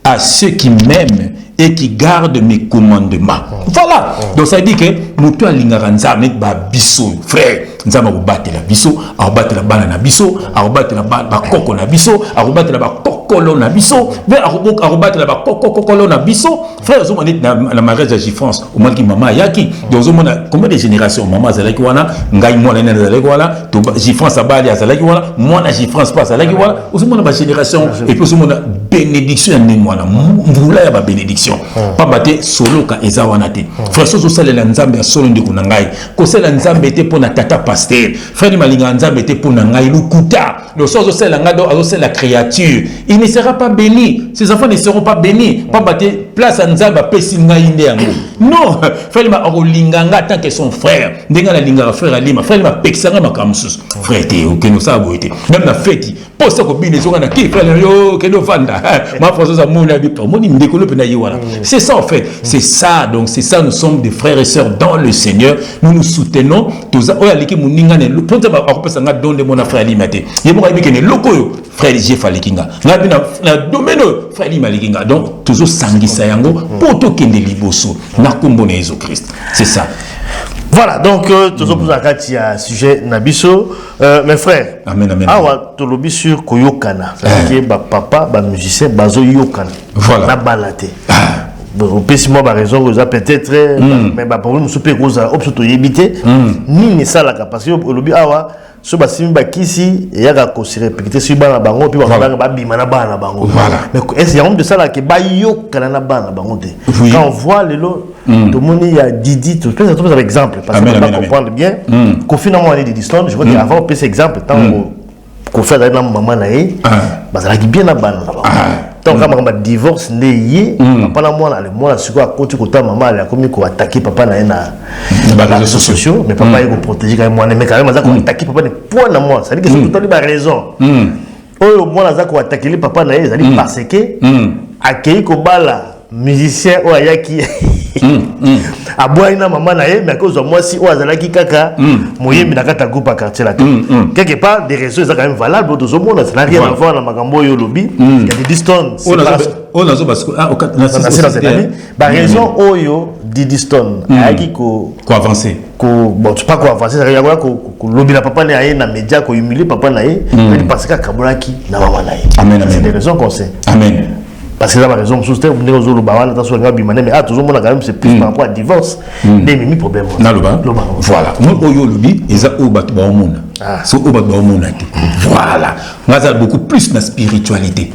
à ceux qui m'aiment et qui gardent mes commandements. Voilà. Donc ça veut dire que nous tous l'ingaranza met ba biso frère, nous avons battu la biso, a battu la banana biso, a battu la ba coco na biso, a battu la ba coco na biso, mais a battu la ba coco na biso. Frère, nous sommes dans la mariage de France, au moins qui maman yaki. Donc nous avons combien de générations maman zalaki wana, ngai moi na zalaki wana, to France abali zalaki wana, moi na France pas zalaki wana. Nous sommes dans la génération et puis nous sommes bénédiction ni moi na mbula ya ba bénédiction. Pas battre solo ka ezawanate. Frère, so sala la nzambe solo ndi kunangai. Ko sala nzambe te pona tata pasteur. Frère malinga nzambe te pona ngai lukuta. Le so sala ngado azo sala la créature. Il ne sera pas béni. Ses enfants ne seront pas bénis. Pas battre place à nzambe pesi ngai inde yango. Non, frère ma olinganga tant que son frère. Ndenga la linga frère alima. Frère ma pexanga makamsus. Frère te o que nous ça boité. Même la fête. Poste ko bine zonga na ki frère yo que no vanda. Ma française a mon habit. Moni ndekolo pe na yiwana. C'est ça en fait, c'est ça, donc c'est ça, nous sommes des frères et sœurs dans le Seigneur, nous nous soutenons, tous aliki muninga ne ponte ba akopesa nga donde mona frère limité. Yemo ka bikene lokoyo frère Jeff alikinga. Na bina na domaine frère limalikinga. Donc toujours sangisa yango poto kende liboso na kombo na Jésus Christ. C'est ça. Voilà, donc toujours pour il y a sujet nabiso mes frères. Amen amen. Awa to lobi sur koyokana. C'est que ba papa, ba musicien bazo yokana. Voilà. Na balate. Au pire, moi, raison, peut-être, mais bah, problème, je peux causer obstacle éviter. Ni ne ça la capacité, au lobby, awa, ce bassin bakisi, et y a qu'à se répéter sur bana bango, puis on va bimana bana bango. Mais est-ce qu'il y a un de ça là qui bayo kanana bana bango? Quand on voit les lots, Tout le monde il y a Didi, tout le monde exemple parce que on va comprendre bien. Qu'au finalement on est Didi Stone, je veux dire avant on peut cet exemple tant qu'on fait dans maman naé, bah ça qui bien la banne. Donc quand on divorce né papa na moi le sur quoi quand tu côté maman elle a commis qu'on attaquer papa na les réseaux sociaux mais papa il faut protéger quand même moi mais quand même ça qu'on attaquer papa ne point na moi ça dit que c'est tout a raison. Oh moi là ça qu'on attaquer les papa na ça dit parce que accueillir ko bala musicien ou ayaki a boina maman na mais à cause de moi si ou azalaki kaka moyembi na kata groupe à quartier là quelque part des réseaux ça quand même valable tout le monde ça n'a rien à voir na makambo yo lobby il y a des distances on a zo parce que au bah raison oyo Didi Stone ayaki ko avancer bon tu pas quoi avancer ça rien ko lobby na papa na ye na média ko humilier papa na ye parce que kabolaki na maman na ye amen c'est des raisons qu'on sait amen. Parce que c'est la raison, vous savez, vous avez mais tout le monde quand même c'est plus par rapport à divorce. Des mimi problème. Voilà. Moi oyo lobi eza o bat ba omona. So o bat ba omona te. Voilà. On a beaucoup plus de spiritualité.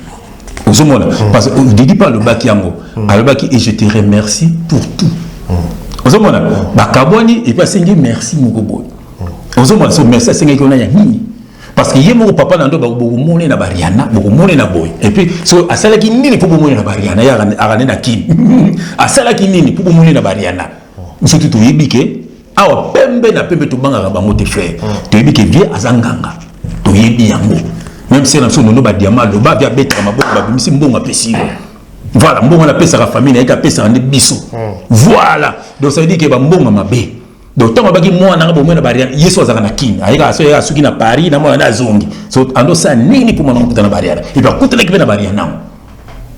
Aux hommes parce que on dit pas le baki yango. Le baki et je te remercie pour tout. Aux hommes ba kaboni et pas sengi merci moko boy. Aux hommes so merci sengi ko na ya nini. Parce que yemo papa nando ba bomone na bariana bomone na boy et puis so asala ki nini pour bomone na bariana ya arane na kin asala ki nini pour bomone na bariana surtout to yebike awa pembe na pembe to banga ba mote frère to yebike vie azanganga to yebi yango même si na so no ba diama lo ba via betra maboko ba bimisi mbonga pesi voilà mbonga na pesa la famille na eka pesa ande biso voilà donc ça veut dire que ba mbonga mabe. Donc tant que moi na bo mena barrière yeso azaka na kin ayika so ya suki na Paris na moi na zongi so ando sa nini pour moi na barrière et puis kutela ki na barrière na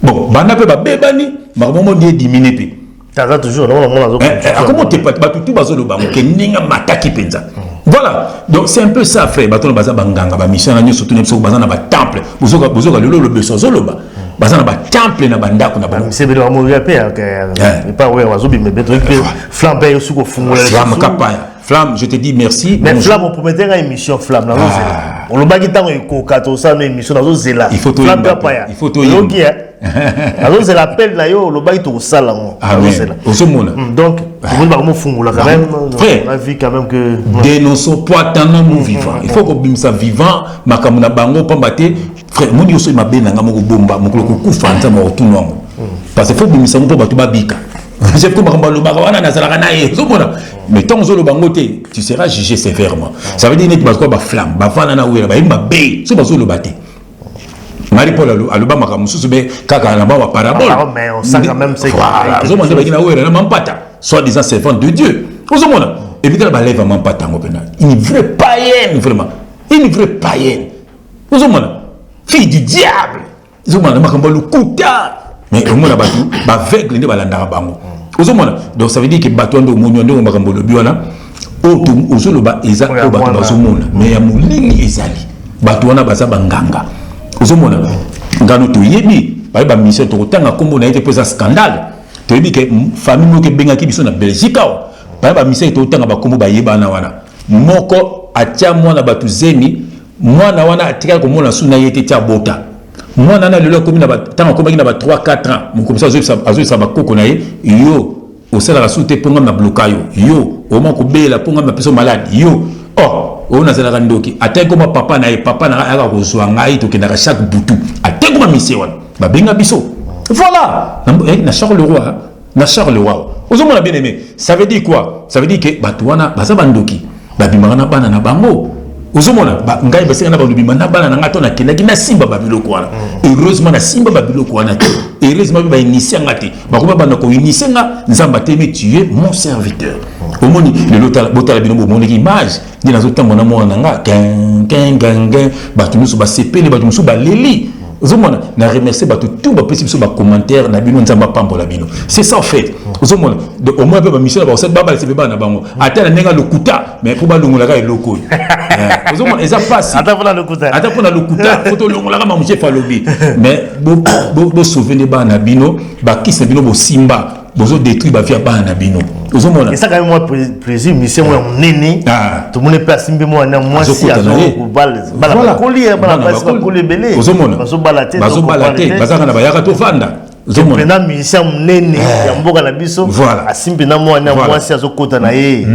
bon bana pe ba bebani makomo ndi diminuer pe taza toujours na moi zo comment te pas tout bazo lo bango ke ninga mataki penza voilà donc c'est un peu ça frère bato baza banganga ba mission na nyoso tunemso baza na ba temple bozoka le beso zoloba baza na ba temple na bandako na ba c'est bien mo ya pe et pas ouais wazo bi me beto que flambe yo suko fungola flamme kapaya flamme je te dis merci mais flamme on promettait une émission flamme na zela on lo baki tango ko kato ça une émission na zela flamme kapaya il faut to yo alors c'est l'appel là yo lo baki to sala ngo donc on va comment fungola quand même on a vu quand même que dénonçons pas tant nous vivant il faut qu'on bimsa vivant makamuna bango pambate frère moni yoso mabe na ngamo ko bomba mokolo ko kufanza mo tunwango parce que faut bimisa mo ba to babika je peux me le baron na zalaka na ye zomona mais tant zo le bangote tu seras jugé sévèrement ça veut dire net parce que ba flamme ba fana na wera ba imba be so ba zo le baté Marie Paul aluba makamususu be kaka na ba parabole mais on sent quand même c'est zomona ba kina wera na mampata soit disant servant de Dieu zomona et puis la lève mampata ngopena une vraie païenne vraiment une vraie païenne zomona fille du diable zomona makambo le kuta mais au moins la batu ba aveugle ne balanda bango ozomona donc ça veut dire que batu ndo monyo ndo makambo le biona oto ozoloba eza o batu bazomona mais ya molini ezali batu wana baza banganga ozomona ngano to yebi ba mission to tanga kombo na été pesa scandale to yebi que famille mo ke benga ki biso na Belgique ba mission to tanga ba kombo ba yebana wana moko atia mwana batu zemi mwana wana atika ko mona suna yete tia bota moi nana lelo komi na ba tant ko na ba 3-4 ans mon comme ça azo sa ba koko na ye yo au sala la soute ponga na blokayo yo au moins ko bela ponga na personne malade yo oh on a zala ndoki ateko ma papa na ye papa na aka ko zwa ngai to kenda chaque butu ateko ma mission wana ba benga biso voilà na Charles Leroy ozomona bien aimé ça veut dire quoi ça veut dire que batwana baza bandoki ba bimana bana na bango ozomona ngai basenga na bandu bimana bana na ngato na kendaki na simba babiloko wana heureusement na simba babiloko wana heureusement ba initier ngati ba ko ba na ko initier nga nzamba teme tu es mon serviteur omoni le botala bino bomoni ki image ni nazo tamona mona nga gang ba tumusu ba sepele ba tumusu ba leli ozomona na remercier ba tout ba possible ba commentaire na bino nzamba pambola bino c'est ça en fait ozomona au moins ba mission ba cette baba c'est ba na bango atala nenga lokuta mais pour ba longola ka eloko ozomona eza passe ata pour la lokuta photo longola ka mamuche falobi mais bo souvenir ba na bino ba kisa bino bo simba bozo détruire ba via ba na bino ozomona et ça quand même moi plaisir mission moi néné tout le monde peut simbe moi na moi si azo ko bala coller bala passe ko coller belé ozomona bazo balate bazaka na bayaka to fanda Pena musicien mnene ya mboka na biso. Voilà. Asimbi na mwana mwasi azokota na ye.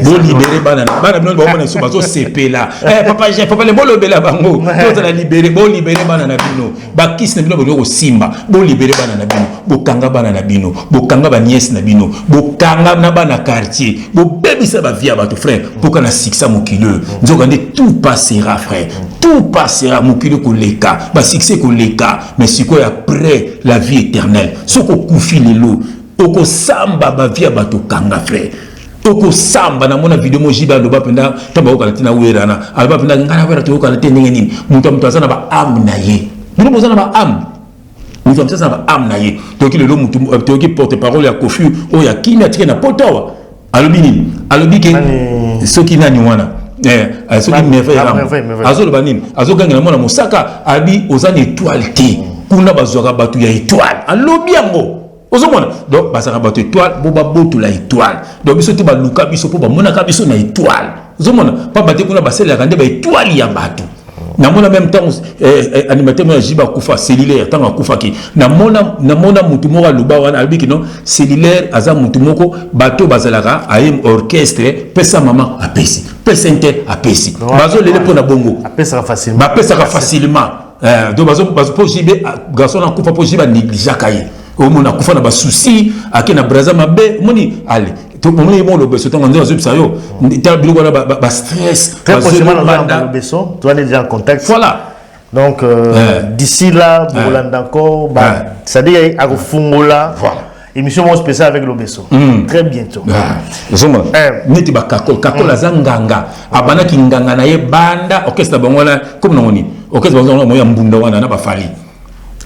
Bo libérer bana bino ba mona so bazo sepela. Papa le bolo bela bango. Toto la libérer bana na bino. Ba kiss na bino bo simba. Bo libérer bana na bino. Bo kanga bana na bino. Bo kanga ba nièce na bino. Bo kanga na bana quartier. Bo bebisa ba via ba to frère. Pour qu'on a succès mokilo. Nzokande tout passera frère. Tout passera mokilo ko leka. Ba succès ko leka. Mais si quoi après la vie éternelle. Soko kufi lelo. Oko samba ba via ba to kanga frère. Oko samba na mona video mo jiba do ba penda tamba ko kalatina werana. Alba penda ngana wera to ko kalatina nini. Mutu azana ba am na ye. Mutu mozana ba am. Mutu azana ba am na ye. Toki lelo mutu toki porte-parole ya Kofi o ya kimia tike na potowa. Alobi nini? Alobi ke soki nani wana. Soki merveille. Azolo banini. Azoganga na mona mosaka abi ozana étoile te. Kuna bazwaka batu ya étoile. Alobi yango. Ozomona. Donc basaka batu étoile, boba botu la étoile. Donc biso te ba luka biso po ba monaka biso na étoile. Ozomona. Pa bate kuna basela kande ba étoile ya batu. Na mona même temps animateur mo jiba kufa cellulaire tanga kufa ki. Na mona mutu moko luba wana albi ki non cellulaire aza mutu moko bato bazalaka ayem orchestre pesa mama apesi. Pesa inter apesi. Bazo lele pona bongo. Apesa facilement. Ba pesa facilement. Donc bazo po jibe garçon na kufa po jiba négligaka ye. Au mona kufa na ba souci akena braza mabe moni allez tout le monde est le besoin on dit aux ça yo t'as biloko na ba stress très prochainement le besoin tu es déjà en contact voilà donc d'ici là Bolanda encore ça dit à fungola voilà émission spéciale avec le besoin très bientôt zoma neti ba kako la zanganga abana ki nganga na ye banda orchestre bango na comme noni orchestre bango mo ya mbunda wana na ba fali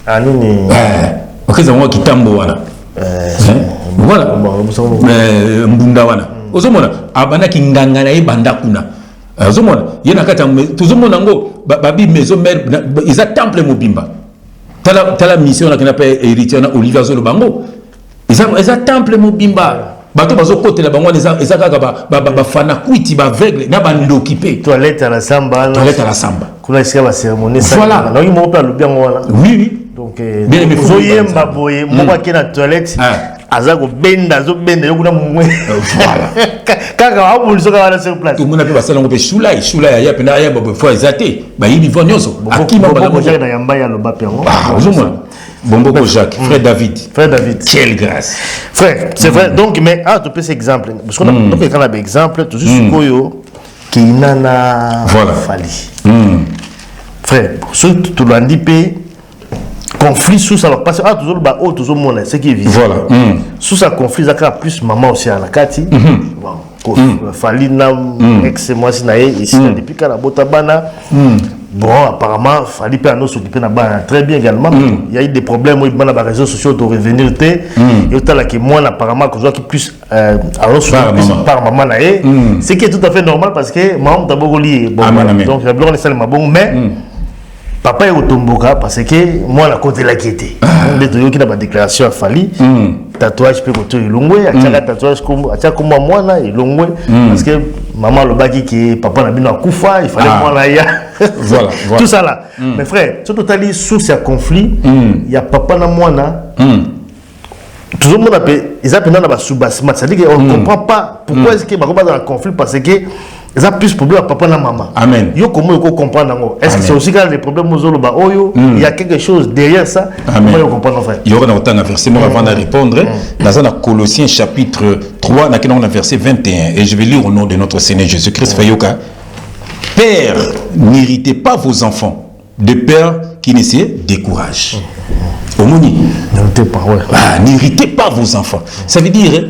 anini orchestre bango kitambo wana voilà mbunda wana ozomona abana ki nganga na ye banda kuna ozomona yena kata tuzomona ngo babi maison mère isa temple mobimba tala mission na kina pa héritier na Olivier Zolo bango isa temple mobimba bato bazo côté la bango isa kaka ba fana kwiti ba aveugle na ba ndokipe toilette à la samba kuna iska ba cérémonie ça na yo mo pa lobia ngo wana oui donc zoyemba boye moko akena toilette azako benda zo benda yo kuna mumwe kaka abulso ka wala sur place tout mona pe basala ngo pe shula ya pena ya bobo fois ezate ba yibi vonyoso akima bala mo jana yamba ya loba pe ngo ozomona Bomboko Jacques, frère David. Quelle grâce. Frère, c'est vrai. Donc, mais tu peux cet exemple. Parce qu'on a quand même exemple, tout juste Koyo, qui nana fali. Frère, surtout tout l'andipé, conflit sous ça, parce que toujours bah toujours mon ce qui est visible. Voilà. Sous ça conflit, ça plus maman aussi à la Kati. Fali na ex moi si naé ici depuis quand la botabana. Bon, apparemment, Fali peut nous s'occuper là-bas très bien également. Il y a eu des problèmes où il y a des réseaux sociaux de revenir. Et autant que moi, apparemment, que je vois qu'il puisse par maman. Ce qui est tout à fait normal parce que maman t'a beaucoup lié. Donc, la blonde est celle bon, mais papa est au tomboka parce que moi, la côté la qui était. Donc, il a ma déclaration à Fali. Tatouage peut côté Ilongwe, à tatouage comme moi, là, Ilongwe. Parce que maman le baki qui papa n'a bien Koufa, il fallait moi là. Voilà. Tout ça là. Mais frère, surtout tu as dit sous ce conflit, il y a papa na moi là. Tout le monde appelle, ils appellent dans la sous-bassement. C'est-à-dire qu'on ne comprend pas pourquoi est-ce qu'il y a dans le conflit parce que ils ont plus de problèmes à papa et maman. Amen. Yo comment vous comprendre? Est-ce que c'est aussi quand les problèmes aux autres il y a quelque chose derrière ça? Comment vous comprendre frère? Il y aura un verset avant de répondre. Dans un Colossiens chapitre 3, dans un verset 21 et je vais lire au nom de notre Seigneur Jésus-Christ. Fayoka. Père, n'irritez pas vos enfants de peur qui ne se découragent. N'irritez pas vos enfants. Ça veut dire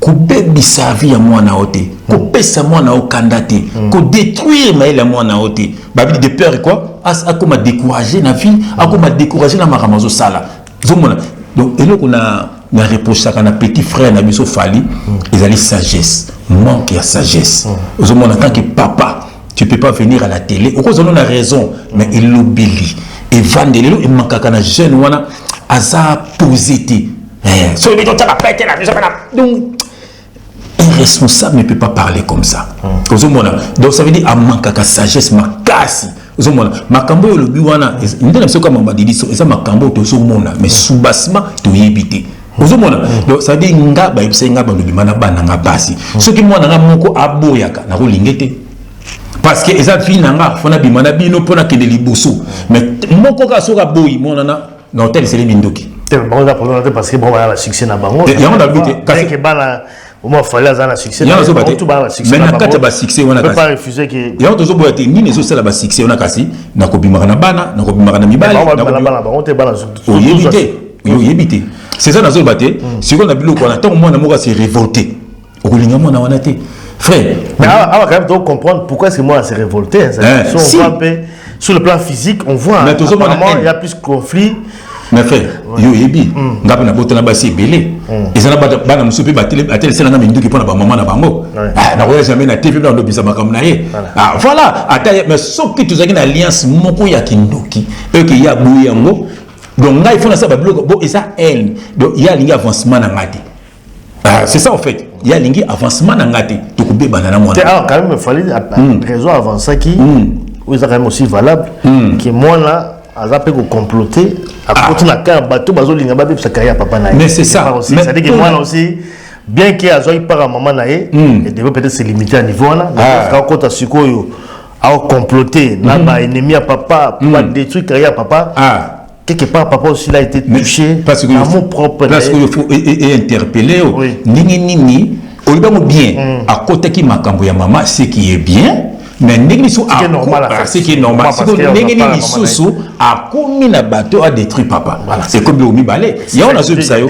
que sa vie à moi na ote, que sa moi na okandate, que détruire ma la moi na ote. Babi de peur quoi? A comme décourager na vie, a comme décourager na maramazo sala. Donc et là on a reproché ça quand petit frère na biso Fali, ils allaient sagesse, manque de sagesse. Aux hommes en tant que papa, tu peux pas venir à la télé. Au cause on a raison, mais il l'obéit. Et Vandelelo et manque à jeune wana aza posité. Donc un responsable ne peut pas parler comme ça. Donc ça veut dire à manque à sagesse, ma casse. ozomona makambo yo lobi wana ndena biso kama madiliso eza makambo tozomona mais sous-bassement toyebite ozomona donc ça dit nga ba yebisa nga ba lobi mana bana nga basi soki mwana nga moko aboyaka na kolingete parce que eza fille nanga fona bimana bino pona kende liboso mais moko ka soka boyi mona na hôtel c'est les mindoki bon parce que bon la succès na bango ya on a vite parce que bana au moins fallait avoir succès mais na kata ba succès on a pas refuser que ya on tozo boya te ni nezo sala ba succès on a kasi na ko bimaka na bana na ko bimaka na mibali na bana on te bana yo yebite c'est ça nazo baté si on a biloko na tant mwana moko s'est révolté okolinga mwana wana te frère mais on va quand même comprendre pourquoi est-ce que moi s'est révolté si on voit un peu sur le plan physique on voit apparemment il y a plus de conflit. Mais frère, yo yebi, ngapi na botana basi belé. Ezana bana musupe batele sela nga minduki pona ba maman na bango. Ah na jamais na TV na ndobisa makambo na ye. Ah voilà, ata mais soki tuzaki na alliance moko ya kindoki. E ki ya boui yango. Donc nga il faut na ça ba bloko bo eza haine. Donc il y a lingi avancement na ngati. Ah c'est ça en fait. Il y a lingi avancement na ngati. Tokube banana moi. Ah quand même il fallait raison avancer qui ou ça quand même aussi valable que moi là a peut comploter à côté na ka bateau bazolinga ba bipsa carrière papa na. Mais c'est ça. Mais ça dit que moi aussi bien qu'il a zoï par maman na et devait peut-être se limiter à niveau là quand côté sikoyo a comploter na ba ennemi à papa pour détruire carrière papa. Quelque part papa aussi là a été touché parce que mon propre parce qu'il faut interpeller nini au lieu bien à côté qui makambo ya maman c'est qui est bien. Mais ce qui est normal, c'est que les sous a commis na bateau a détruit papa. C'est comme le balé. Il y a des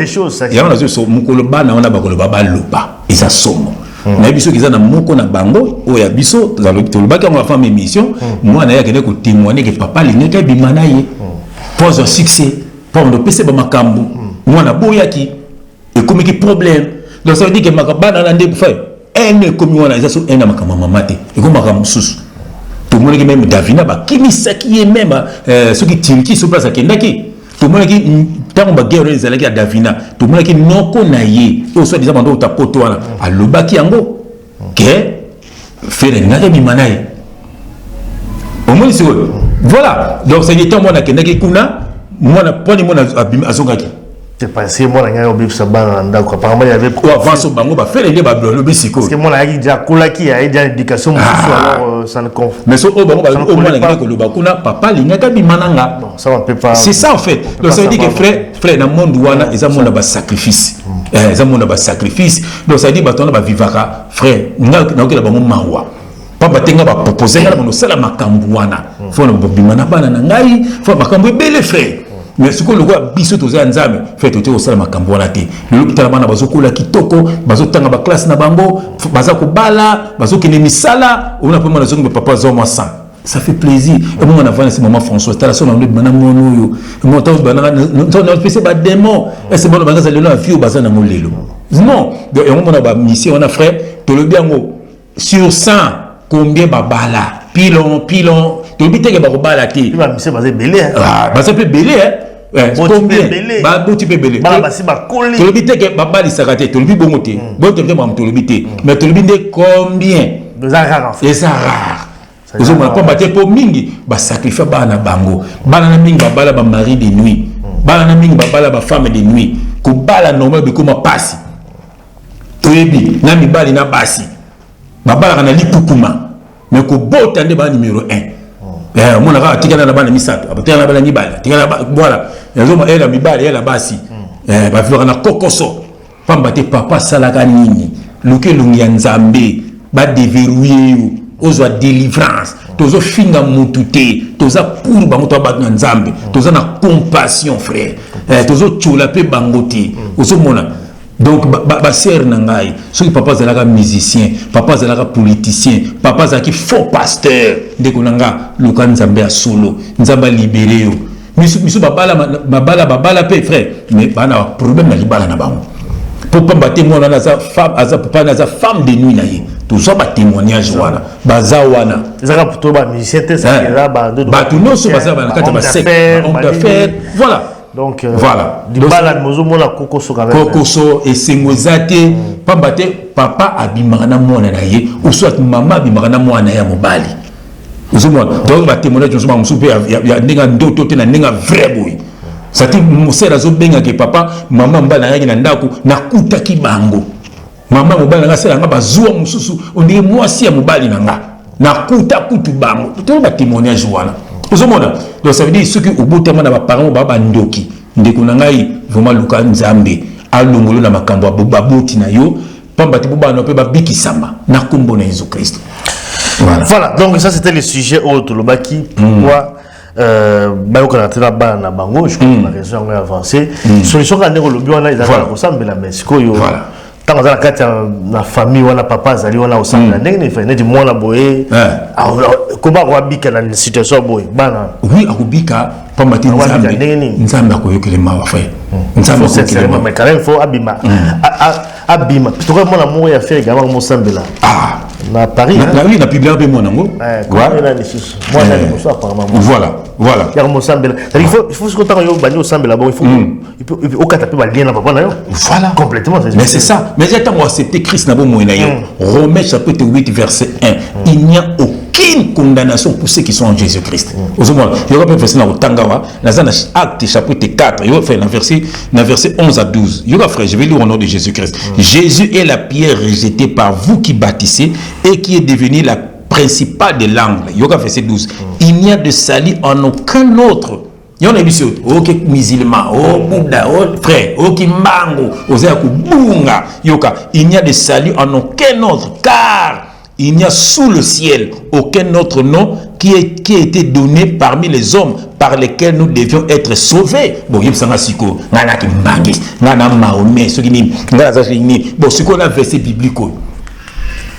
choses. Il y a des choses. Mukoloba na ona bakoloba baloba. Ils a somo. Na biso kiza na moko na bango o ya biso dans le toloba ka on va faire émission. Moi na ya kene ko témoigner que papa lingeka bimana ye. Pose un succès. Pour le PC ba makambo. Moi na boyaki. Et comme qui problème. Donc ça veut dire que makabana na ndé faire ene komi wana eza so ena makama mamate eko makama susu to mona ki même Davina ba kimisa ki e même ce qui tinki so place akendaki to mona ki tango ba guerre ezala ki Davina to mona ki noko na ye o so déjà bando ta poto wana alobaki yango ke fere ngaka bimanaye au moins c'est voilà donc c'est du temps mona kendaki kuna mona poni mona azongaki. C'est passé moi la au bif sabana ndako apparemment il y avait quoi avant so bango ba faire les bablo le bisiko parce que moi la déjà kolaki a déjà éducation alors ça ne confond mais so bango ba au moins la ko lo ba kuna papa lingaka bimananga non ça on peut pas c'est ça en fait donc ça veut dire que frère na monde wana eza monde ba sacrifice eza monde ba sacrifice donc ça dit ba tona ba vivaka frère na ko la bango mawa papa tenga ba proposer na bango sala makambu wana faut na bimana bana na ngai faut makambu ebele frère. Mais ce que le roi biso toza nzame fait au sala makambo wana te l'hôpital bana bazokola kitoko bazotanga ba classe na bango bazako bala bazokene misala on a pas mal de papa zoma sang ça fait plaisir et moi on a vu ce moment François tala son on bana mono yo moi tant bana on fait ba démon et c'est bon bana ça le la vie au bazan na molelo non et on a ba mission on a frère to le bien sur 100 combien ba bala pilon to bité que ba ko bala ti ba mission bazé belé ah ba ça peut belé combien ba boti pe belé ba si ba koli to bité que ba bali sakate to bi bongo te bon te vraiment to bité mais to bité combien des rares c'est ça rare ils ont pas battre pour mingi ba sacrifier bana bango bana na mingi ba bala ba mari de nuit bana na mingi ba bala ba femme de nuit ko bala normal be comme passi to yebi na mi bali na basi ba bala na likukuma mais ko bota nde ba numéro 1 mon aka tikana na bana misato abatina na bana mibali tikana voilà yazoma ela mibali ela basi ba vivre na kokoso pamba te papa salaka nini luke lungi ya nzambe ba déverrouiller ozwa délivrance tozo finga mutu te toza pour bango to ba nzambe toza na compassion frère tozo tchola pe bango te ozomona. Donc ba sœur nangai soki papa zalaka musicien papa zalaka politicien papa zalaki faux pasteur ndeko nanga luka nzambe ya solo nzamba libéré yo misu babala pe frère mais bana problème na libala na bango pour pas battre moi na za femme aza papa na za femme de nuit na ye tout ça ba témoignage wana baza wana zaka plutôt ba musicien te ça là ba tout non so baza ba kata ba secte on faire voilà. Donc voilà du balade mozo mona kokoso quand même kokoso et sengozate pambate papa abimaka na mwana na ye ou soit maman abimaka na mwana ya mobali ozomona donc ba témoignage nous sommes souper ya ndinga ndoto te na ndinga vrai boy sati mosera zo benga ke papa mama mbala ngaki na ndako na kutaki bango mama mobali nga sela nga bazua mususu ondie mwasi ya mobali nanga na kutu bango to ba témoignage wana ozomona donc ça veut dire ceux qui obotama na ba parents ba ndoki ndeko na ngai vraiment luka nzambe alongolo na makambo baboti na yo pamba ti bobana pe ba bikisama na kombo na Jésus Christ. Voilà, donc ça c'était le sujet autour le baki pourquoi bayoka na tena bana na bango je crois que la raison est avancée solution ka ndeko lobi wana ezaka ko sambela Mexico yo tant dans la carte na famille wana papa azali wana osambela ndenge ne fait ne di mwana boye koba ko bika na situation boye bana oui akubika pamba ti nzambe akoyokele mawa fa nzambe akoyokele mawa mais quand même faut abima abima parce que mona mo ya faire également mo sambela na Paris oui na publier be mona ngo voilà car mo sambela il faut ce que tant yo bani o sambela bon il faut au katape ba lien na papa na yo voilà complètement mais c'est ça mais j'ai tant accepté Christ na bo mo na yo Romains chapitre 8 verset 1 il n'y a aucune condamnation pour ceux qui sont en Jésus-Christ. Ozomona, il y aura verset na Otangawa, dans Acte chapitre 4, il y aura fait dans verset 11 à 12. Il y aura frère, je vais lire au nom de Jésus-Christ. Jésus est la pierre rejetée par vous qui bâtissez et qui est devenue la principale de l'angle. Il y aura verset 12. Il n'y a de salut en aucun autre. Il y en a des ok musulman, oh Bouddha, oh frère, oh Kimbango, oh Bunga, il n'y a de salut en aucun autre, car il n'y a sous le ciel aucun autre nom qui a été donné parmi les hommes par lesquels nous devions être sauvés. Bon, il y a siko, ngana ki mangis, ngana Mahomet, ce qui ni, ngana zachini. Bon, ce qu'on a verset biblique.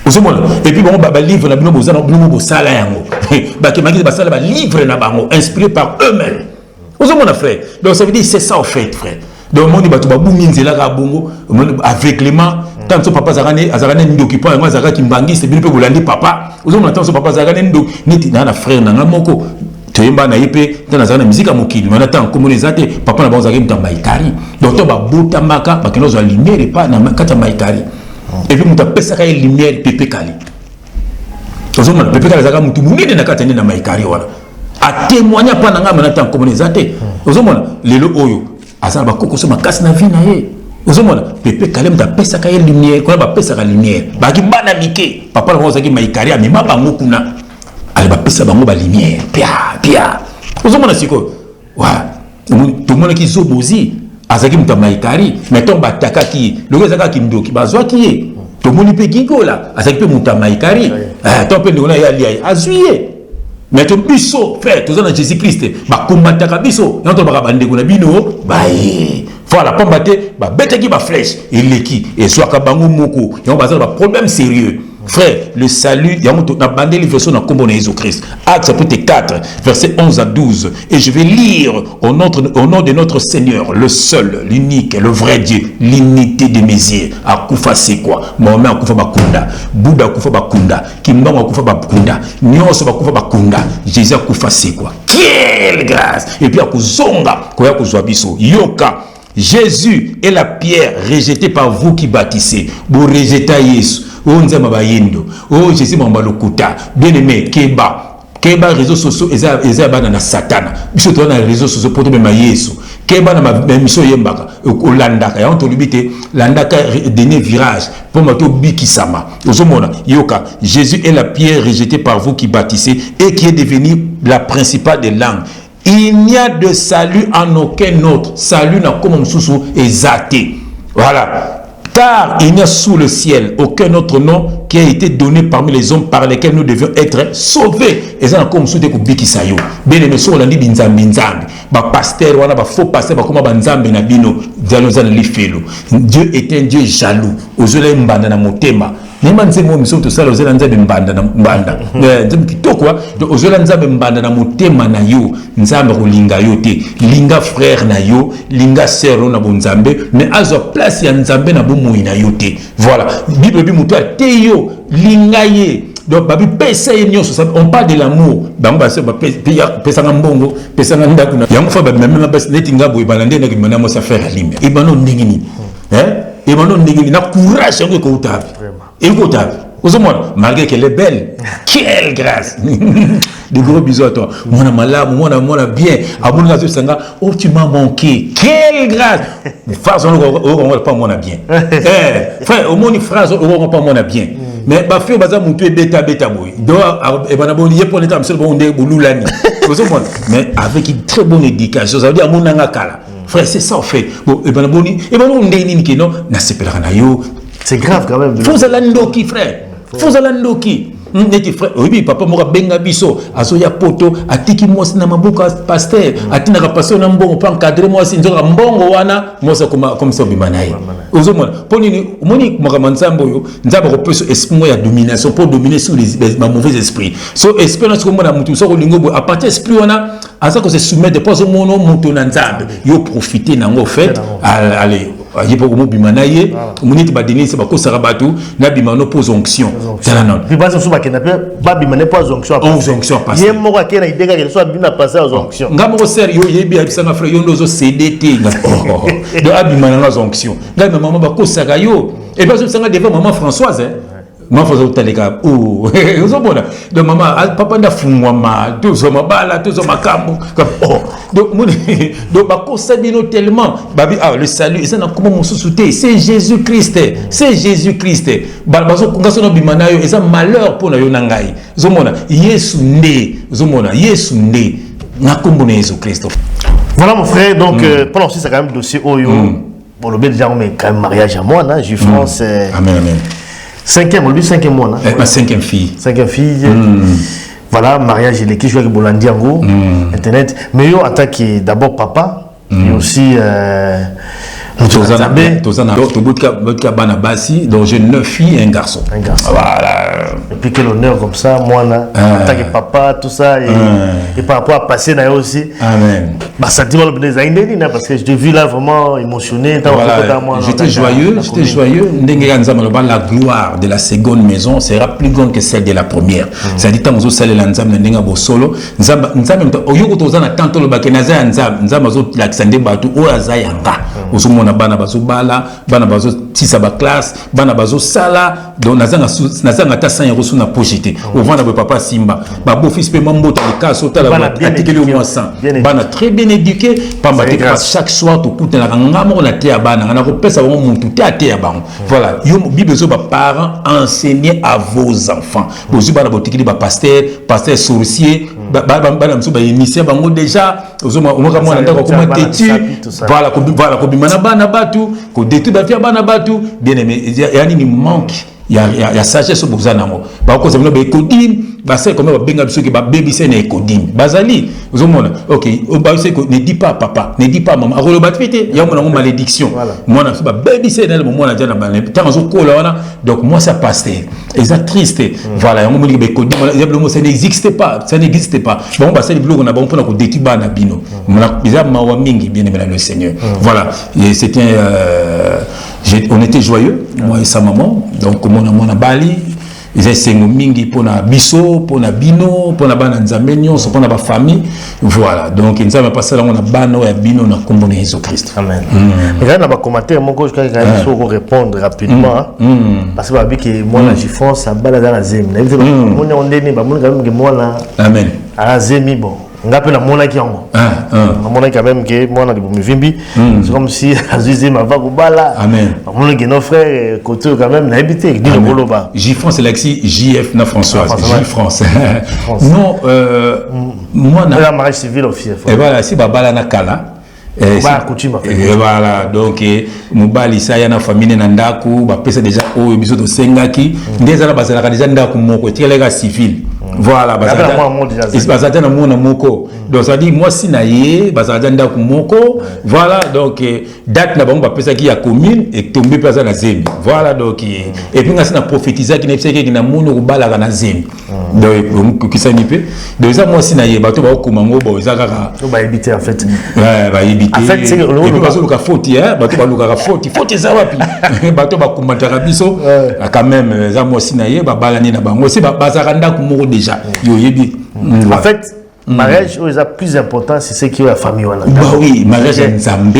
Et puis bon, bah livre na bino bozana bino bosala yango. Bah ki mangis basala ba livre na bango inspiré par eux-mêmes. Vous avez mon frère. Donc ça veut dire c'est ça en fait, frère. Donc mon dit ba bumi nzela ka bongo aveuglement. Tant que papa azarane ndoki pa ngo azaka kimbangi c'est bien pe bolandi papa ozomona tant que papa azarane ndo neti na frère na moko toyemba na yepe tant azarane musique mokili mais tant comme les até papa na bazaki mtamba itari donc to ba bota maka ba kino zo lumière pa na kata maitari et puis muta pesa ka lumière pepe kali ozomona pepe kali azaka mutu munene na kata na maitari wala a témoigner pa na ngama na tant comme les até ozomona lelo oyo azala ba kokoso makasi na vie na ye. Ozomona pepe kalem da pesa ka lumière ko ba pesa ka lumière ba ki bana mike papa na ozaki maikari a mema bango kuna ale ba pesa bango ba lumière pia ozomona siko wa to mona ki zobozi azaki mta maikari mais to bataka ki logo zaka ki ndoki bazwa ki ye to moni pe gigola azaki pe mta maikari to pe ndona ya lia azuye mais to biso frère to zana Jésus Christ ba komataka biso nto ba bande ko na bino ba voilà, pour battre, bête qui va flèche, et l'équipe, et soit kabango moko, il y a un problème sérieux. Frère, le salut, il y a un bandé les versions dans le Jésus-Christ. Acte chapitre 4, versets 11 à 12. Et je vais lire au nom de notre Seigneur, le seul, l'unique, le vrai Dieu, l'unité des Messieurs. Akufa c'est quoi? Mohamed Akufa Bakunda, Bouddha Akufa Bakunda, Kimbang Akufa Bakunda, Nyos Akufa Bakunda, Jésus Akufa c'est quoi? Quelle grâce! Et puis Akuzonga, Koya Kuzwabiso, Yoka. Jésus est la pierre rejetée par vous qui bâtissez. Vous rejetez Jésus. Oh Nzamba Bayendo. Oh Jésus Mambalokuta. Bien-aimé, Keba. Keba réseaux sociaux eza bana na Satana. Biso to na réseaux sociaux pour même Yesu. Keba na ma mission yembaka. Olandaka ya onto libité landaka dernier virage pour mato bikisama. Ozomona yoka. Jésus est la pierre rejetée par vous qui bâtissez et qui est devenue la principale des langues. Il n'y a de salut en aucun autre. Salut n'a comme sous exaté. Voilà. Car il n'y a sous le ciel aucun autre nom qui a été donné parmi les hommes par lesquels nous devions être sauvés. Et ça n'a comme sous des kubiki sayo. Bien aimé, sur l'andi binzambi nzambi. Ba pasteur wana ba faux pasteur ba kuma banzambi na bino. Dialozana lifelo. Dieu est un Dieu jaloux. Ozole mbanda na motema. Nema nzemo miso to sala ozela nzabe mbanda na mbanda. Nzambe kitoko donc ozela nzabe mbanda na motema na yo, nzambe kolinga yo te. Linga frère na yo, linga sœur na bonzambe, mais azo place ya nzambe na bomoi na yo te. Voilà. Bible bi muto te yo, linga ye. Donc babi pesa ye nyonso, on parle de l'amour. Bamba se ba pesa ngambongo, pesa nganda kuna. Yango fa ba même ba netinga boy balande na kimana mo sa faire limbe. Ibano ndingini. Et maintenant, on a courage, on a courage. Et courage. Malgré qu'elle est belle. Quelle grâce. Des gros bisous à toi. Mon malade, mon bien. Oh, tu m'as manqué. Quelle grâce. Phrase, on ne pas mon bien. Frère, au moins une phrase, on ne pas mon bien. Mais ma fille, mais avec une très bonne éducation, ça veut dire mon frère, c'est ça en fait. C'est grave quand même. Faut Zalandoki, frère. Faut Zalandoki. Oui, papa mora benga biso azoya poto atiki mwasi na mabuka pasteur atina ka pasteur na mbongo pa encadrer mwasi nzoka mbongo wana mwasi comme ça bimanaye ozomona ponini moni makamanzambo yo nzaba ko peso esprit ya domination pour dominer sur les mauvais esprits so esprit na komona mutu so ko lingo a partir esprit wana asa ko se soumettre pas au mono mutu na nzambe yo profiter nango fait allez yebo ko bimanaye muniti ba denise ba ko sarabatu na bimano pose onction tala non bibazo so ba kenape ba bimane pose onction parce que yemo ka kena ideka ke so bina passer aux onctions ngamo ko ser yo yebi abisa na frère yo ndozo CDT de abimana na onction ngame maman ba ko saka yo et pas so devant maman Françoise moi faisais taleka oh uzobona de maman papa nda fungwa ma tuzo mabala tuzo makambo oh donc ba ko sabino tellement babi le salut et ça na comment mosusuté c'est Jésus-Christ bazo ngaso no bimana yo et ça malheur pour na yo nangai uzomona Yesu nde na kombo na Jésus-Christ. Voilà mon frère, donc pendant aussi c'est quand même dossier Oyo bon le déjà on met quand même mariage à moi là Juif France amen. Cinquième mois, non? Ma cinquième fille. Voilà, mariage, il est qui joue avec Bolandiango, Internet. Mais yo, en tant que d'abord papa, et aussi. Donc j'ai 9 filles et un garçon. Voilà. Et puis quel honneur comme ça, moi là, en tant que papa, tout ça, et par rapport à passer là aussi. Amen. Bah ça dit parce que je t'ai vu là vraiment émotionné. Voilà. J'étais joyeux. La gloire de la seconde maison sera plus grande que celle de la première. Ça dit tant salle l'anzam n'enga bo solo. Nzam oyoko tozana tanto le bakenaza nzam zo l'accender batu o azayanga. Osumona bana bazobala bana bazo tisa ba classe bana bazo sala donc nazanga ta 100 € sous na pochete au vendre papa simba ba beau fils pe mambota le cas sota la article au moins 100 bana très bien éduqué pamba te chaque soir to kuta na ngamo na te bana na ko pesa ba muntu te ate ya bango voilà yo bible zo ba parents enseignez à vos enfants bozu bana botikili ba pasteur sorcier bana mso ba émission bango déjà ozoma omoka mwana ndako kuma tetu voilà bimana bana batu ko détruire ba fia bana batu bien aimé yani ni manque ya sagesse au bozana ngo ba ko zabino be kodim ba c'est comme ba benga biso ke ba baby c'est na kodim bazali ozomona OK ba c'est ne dis pas papa ne dis pas maman akolo batfete ya mona ngo malédiction mona ba baby c'est na mona jana ba tant zo kola wana donc moi ça pasteur et ça triste voilà ya mo be kodim ya blo ça n'existe pas bon ba c'est le blog on a bon pour na ko détruire bana bino mona bizarre mawa mingi bien aimé le Seigneur voilà et c'était on était joyeux moi et sa maman donc mon bali ils étaient mingi pour na biso pour na bino pour na bana nzambe nyonso pour na ba famille voilà donc nzambe passer là on a bano ya bino na kombo na Jésus Christ amen regarde na ba commentaire mon gauche quand il faut répondre rapidement parce que ba bi que moi la Jifon ça bala dans la zemi na biso mon on ndeni ba mon quand même que moi là amen à zemi bon ngape na mona ki yango mona quand même que moi na libumivimbi c'est comme si azuzi ma va kubala amen mona que nos frères côté quand même na habité dit le boloba J-France c'est l'axi JF na Françoise J-France non moi na la mariage civil officiel et voilà si babala na kala et voilà donc mobali ça ya na famille na ndaku ba pesa déjà o biso to sengaki ndeza na basala déjà ndaku moko tieleka civil voilà bazata na mona moko donc ça dit moi si na ye bazata ndaku moko voilà donc date na bango ba pesa ki ya commune et tomber place na zemi voilà donc et puis ngasi na prophétiser ki na pesa ki na mono ko bala na zemi donc qui s'ani pe donc ça moi si na ye bato ba ko mango bo ezaka ba éviter en fait ouais ba éviter en fait c'est le bazo luka faute bato ba luka faute ça wapi bato ba kumata biso quand même ça moi si na ye ba bala ni na bango c'est ba bazaka ndaku moko déjà en fait mariage est plus important c'est ce qui est la famille bah oui mariage nzambe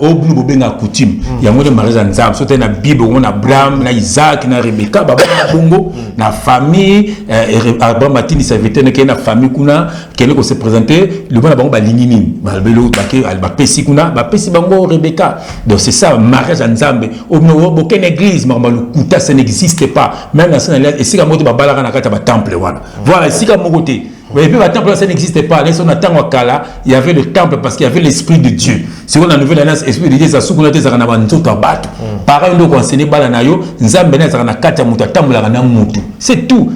au bout de coutume il y a de mariage ensemble sauter na Bible on a Abraham na Isaac na Rebecca baba bongo na famille Abraham matini serviteur na famille kuna kele ko se présenter le bon bango ba linini ba belo ba pesi kuna ba pesi bango Rebecca. Donc c'est ça mariage ensemble au bout aucune église mais le kuta ça n'existe pas même dans ça et si ka moto ba balaka na kata ba temple wana voilà si ka mokoté. Et puis le temple ça n'existait pas. Là, on attend au Kala, il y avait le temple parce qu'il y avait l'esprit de Dieu. Si on a nouvelle alliance, l'esprit de Dieu, ça souffle des arana bantu tabat. Pareil, nous enseignons balanayo, nzambena arana kata muta tambula arana mutu. C'est tout.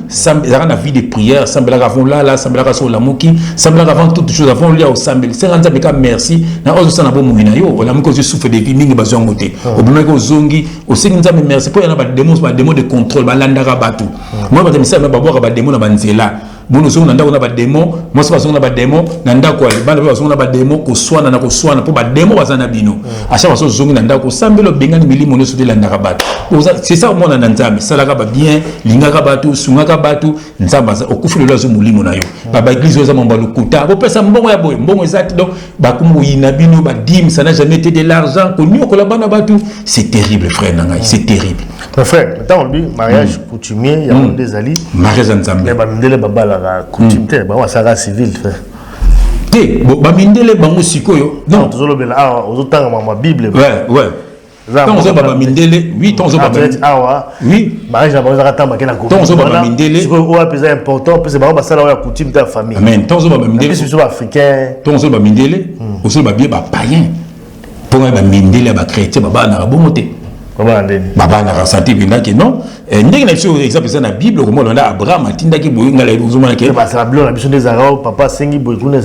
Arana vie de prière, sambela avant là, sambela sur la moki, sambela avant toutes choses avant lié au sambel. C'est nzambe ka merci. Na ozo sana bo mungina yo, on a muko je souffle de vie mingi bazwa ngote. Obumeko zongi, au sing nzambe merci pour y a ba démons de contrôle, ba landara batu. Moi ba temisa ba boka ba démons na banzela. Bon nous on a ba démon moi c'est pas on a ba démon nanda ko bana ba on a ba démon ko swana na ko swana po ba démon bazana bino à chaque fois zongi nanda ko sambelo bengani milimo no sote landa kabatu c'est ça on a nzambe sala ka ba bien linga ka batu sunga ka batu nzamba au kufulu lo zo mulimo na yo ba église zo mamba lukuta bo pesa mbongo ya boy mbongo exact donc ba kumu yina bino ba dim ça n'a jamais été de l'argent ko nyo ko la bana batu c'est terrible frère nanga c'est terrible mon frère maintenant lui mariage coutumier il y a des alliés mariage nzambe ba ndele baba la coutume ba wa sara civil frère te ba mindele bango sikoyo non tozolo bela ozotanga ma bible ouais tant on ba mindele oui tant on ba oui mariage ba za katamba kena ko tant on ba mindele o a plus important parce que ba sala wa coutume de famille amen tant on ba mindele c'est africain tant on ba mindele o so ba bien ba païen pour ba mindele ba chrétien ba na bomote baba na ressenti bindaki non ndenge na biso exemple ça na Bible comme on a Abraham atindaki boyinga la uzuma ke ba ça blo na biso des arabes papa sengi boyikuna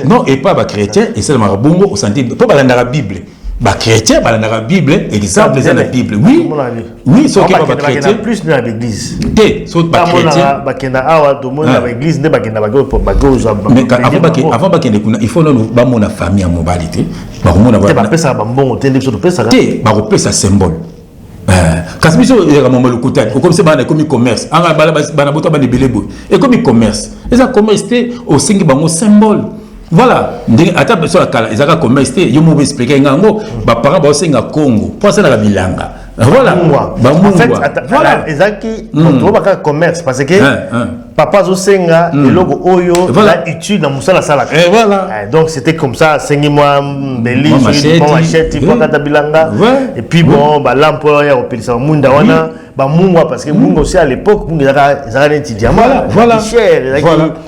non et pas ba chrétien et ça na bongo au senti pas ba na Bible ba chrétien ba na Bible exemple ça na Bible oui so ke ba chrétien plus dans l'église té so ba chrétien ba kenda awa do mona ba église ne ba kenda ba go mais avant ba kenda kuna il faut non ba mona famille en mobilité ba mona ba pesa ba mbongo tende so pesa té ba pesa symbole kasi biso ya mama lokutani comme c'est bana comme commerce anga bana bota bana belebo et comme commerce et ça commerce au singi bango symbole voilà ndenge ata beso la kala ezaka commerce yo mo expliquer ngango ba parents ba osenga Congo pour ça na bilanga voilà en fait voilà ezaki on va pas commerce parce que papa zosenga eloko oyo la utile na musala sala et voilà donc c'était comme ça sengi moi mbeli moi machette pour kata bilanga et puis bon ba lampe ya opelisa munda wana ba mungwa parce que munga aussi à l'époque munga zaka neti diamant voilà cher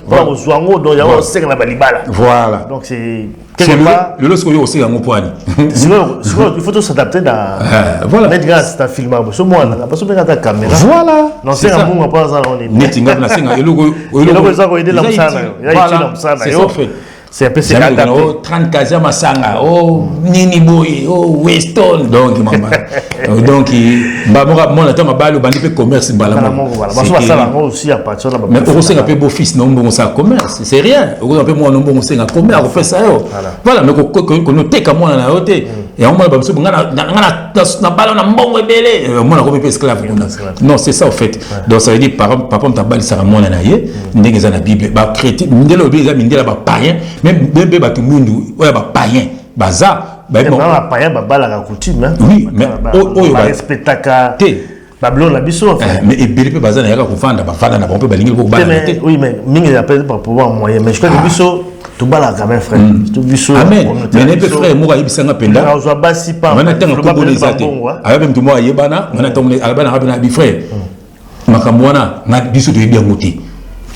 voilà ozwango donc ya osenga na balibala voilà donc c'est le lorsque yo osenga ngo poani sinon il faut s'adapter dans voilà mettre grâce ta film so moi na pas so bien ta caméra voilà non c'est un munga pas ça on est neti nga na senga eloko ça ko aider la msana c'est un peu c'est 30 kaza masanga nini boy Weston donc maman donc ba mon attend ba bandi pe commerce mbala mo ça là aussi à partir là mais on sait un peu beau fils non bon ça commerce c'est rien on peut moi non bon c'est un commerce on fait ça voilà mais qu'on note comme moi na hoté et on m'a ba so na bala na mbongo ebele moi na ko pe esclave non c'est ça en fait donc ça veut dire papa m'tabali ça moi na ye ndenge za na Bible ba chrétien ndelo bi za mindela ba païen même bébé batu mundu oya ba païen baza ba païen ba bala ka coutume oui mais oyo ba respectaka té bablo la biso mais ebele pe baza na yaka ko fanda ba fanda na pompe ba lingi ko ba té oui mais mingi appelle pas pouvoir moyen mais je crois que biso tout bala quand même frère tout biso amen mais ne pe frère mo ka yebisanga penda na zo basi pa on attend ko bolizate avec même tout moi yebana on attend alabana rabina bi frère makamwana na biso to yebi ngote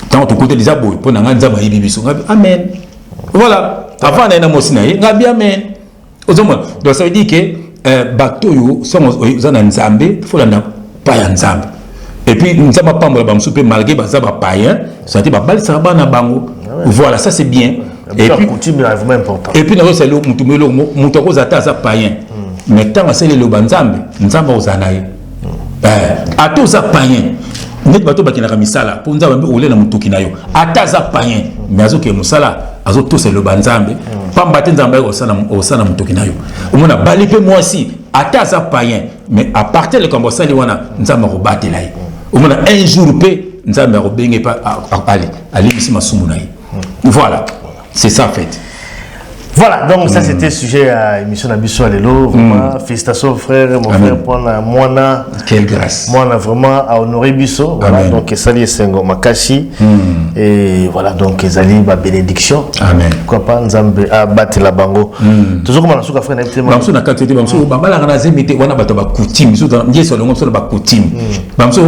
tant to côté des aboy pour na nganza ba yebi biso amen voilà avant na mosina ye ngabi amen ozoma donc ça veut dire que bateau yo somos na nzambe faut la pa ya nzambe et puis nzamba pambola ba msupe malgré baza ba païen ça dit ba balisa bana bango voilà ça c'est bien et puis coutume est vraiment important et puis na c'est le mutumelo mutoko zata za païen mais tant c'est le banzambe nzamba ozanaye ato za païen net bato bakina misala pour nzamba ole na mutuki na yo ataza païen mais azoke musala azo to c'est le banzambe pamba te nzamba osana mutuki na yo omona bali pe moi aussi ataza païen mais à partir le kombo sali wana nzamba ko batela yi omona un jour pe nzamba ko benge pa ali bisi masumu na yi voilà c'est ça en fait Voilà, donc ça c'était sujet à l'émission Nabiso Alelo. Vraiment, félicitations frère, mon frère, pour moi. Quelle grâce. Moi, on a vraiment à honorer Bisso. Voilà, donc Sali Sengo Makashi. Et voilà, donc Sali ma bénédiction. Amen. Pourquoi pas Nzambe à battre la bango. Toujours comme on a souka frère n'importe quoi. Bamso na katete bamso bamba la ranaze mete wana bato ba coutume biso dans ndié sur le ngomso ba coutume. Bamso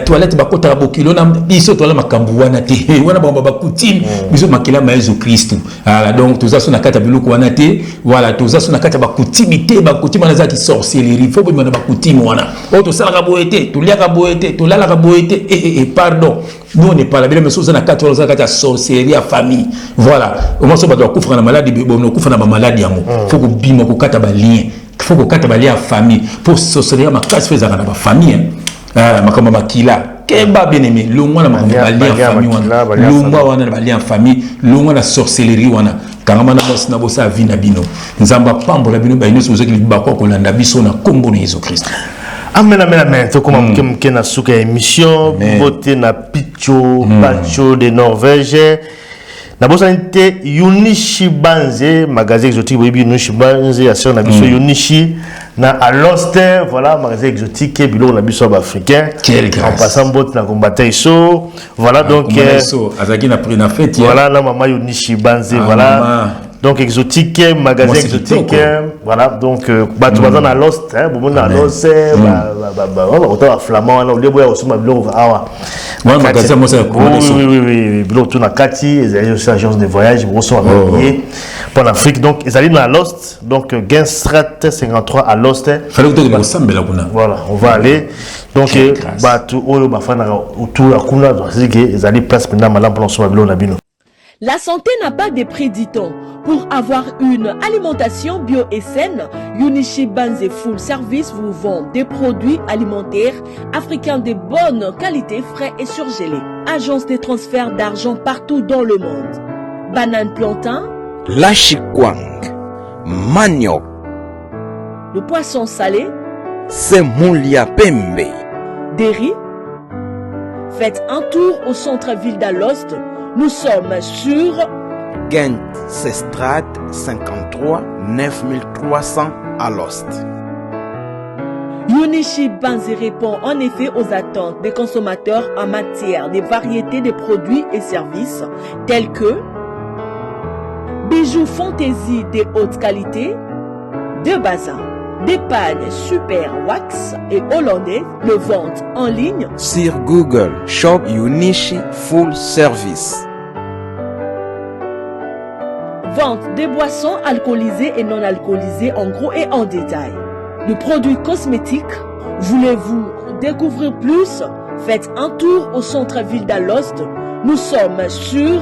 toilette ba kota bokilo na biso toilette makambu wana te. Wana ba coutume biso makela ma Jésus Christ. Voilà, donc tout ça na kata biloko wana te. Voilà, tout ça na kata ba coutume ba coutume na za ki sorcellerie. Faut ba coutume wana. O to sala ka boete, to lia ka boete, to lala ka boete pardon. Nous on n'est pas là bien mais ça na kata za kata sorcellerie à famille. Voilà, au moins ça ba doit kufra na maladie bon kufra na maladie amo. Faut que bima ko kata ba lien. Faut que kata ba lien famille pour sorcellerie ma casse faisaka na ba famille. Makamba makila keba bien aimé longwa na makamba lien famille wana. Longwa wana na lien famille, longwa na sorcellerie wana. Kangama na boss na bossa vina bino. Nzamba pambo la bino ba ino sozo ki libako ko landa biso na kombo na Jésus Christ. Amen, amen, amen. C'est comme on a souka émission, voté na Picho, Pacho de Norvège. Na bossa nte Yunishi Banze, magasin exotique, oui, Yunishi Banze, à sur na biso Yunishi, na Aloste, voilà, magasin exotique, bilo na biso africain. En passant bot na combattre iso, voilà donc. Azaki na pris na fête. Voilà, na maman Yunishi Banze, voilà. Donc exotique, magasin exotique, voilà, donc tu vas dans la Lost, hein, bon na Lost, bah flamand, on les voit aussi ma blog awa. Ouais, magasin moi c'est oui, blog tout na Kati, ils aussi agence de voyage, ils sont envoyés pour l'Afrique, donc ils allaient dans la Lost, donc Genstrat 53 à Lost. Fallait que tu ressembles là kuna. Voilà, on va aller. Donc bah tout au bafana autour à kuna, c'est que ils allaient place maintenant malam pour l'ensemble blog na bino. La santé n'a pas de prix, dit-on. Pour avoir une alimentation bio et saine, Yunishi Banze Full Service vous vend des produits alimentaires africains de bonne qualité, frais et surgelés. Agence de transfert d'argent partout dans le monde. Banane plantain, Lachikwang, manioc, le poisson salé, Semoulia Pembe, des riz. Faites un tour au centre-ville d'Alost. Nous sommes sur Gent, Strat 53 9300 à Lost. Yunishi Banze répond en effet aux attentes des consommateurs en matière de variétés de produits et services tels que bijoux fantaisie de haute qualité, de bazin, des pagnes super wax et hollandais, le vente en ligne sur Google Shop Yunishi Full Service. Vente des boissons alcoolisées et non alcoolisées en gros et en détail. De produits cosmétiques, voulez-vous découvrir plus? Faites un tour au centre-ville d'Alost. Nous sommes sur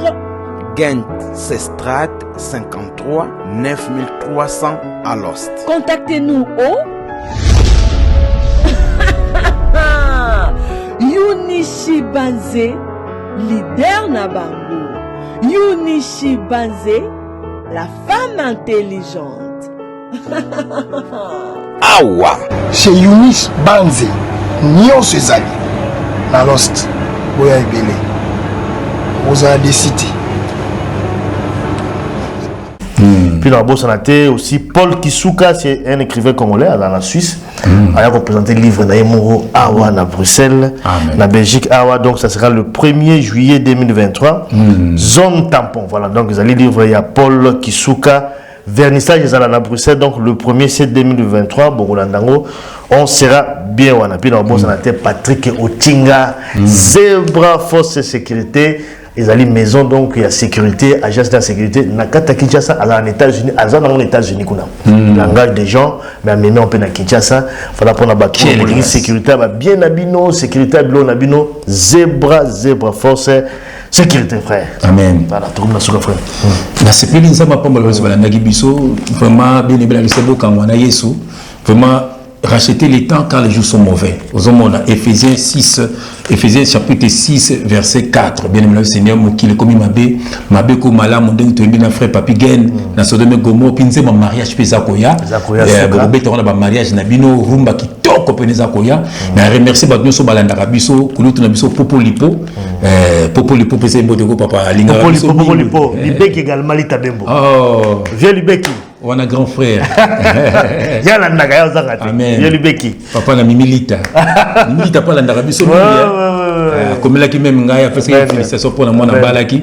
Gent, Strat 53 9300 à Lost. Contactez-nous au Yunishi Banze, leader Nabango. Yunishi Banze, la femme intelligente. Awa. Chez Yunishi Banze, nyonso ezali na Lost boya ebele ozala décidé. Puis dans la bourse, on a aussi Paul Kisuka, c'est un écrivain congolais dans la Suisse. Il a représenté le livre Naïmoro Awa à Bruxelles, la Belgique Awa. Donc ça sera le 1er juillet 2023. Zone tampon. Voilà, donc vous allez livre, il y a Paul Kisuka. Vernissage à Bruxelles, donc le 1er septembre 2023. Bon, on sera bien. Puis dans la bourse, on a Patrick Otinga, Zebra Force Sécurité. Ils allaient maison, donc il y a sécurité, agence de sécurité. Nakata Kinshasa, à l'États-Unis, à les États-Unis, langage des gens, mais même on peut na Kinshasa, il faut prendre la sécurité, bien abino, sécurité, bien abino, zebra force, sécurité, frère. Amen. Voilà, tout le monde frère. La sécurité, ça m'a pas mal de Nagibiso, vraiment, bien aimé, le sebo quand on a Yesu, vraiment. Racheter les temps quand les jours sont mauvais. Aux hommes, on a Éphésiens chapitre 6, verset 4. Bien aimé le Seigneur, Moukile, comme Mabé, Komala, mon dingue, tu es bien frère, Papi Gen, na Sodome Gomo, Pinze, mon mariage, Zakoya. Zakoya, on a mariage, Nabino, Rumba, qui toque, kitoko peneza koya na remercier ba nyoso balanda biso kulutu na biso popo lipo pese mbote ko papa linga popo lipo libeki également litabembo oh vieux libeki on a grand frère yala ndaka ya zangate vieux libeki papa na mimilita pa landa biso comme là qui même ngaya parce que félicitations pour moi na balaki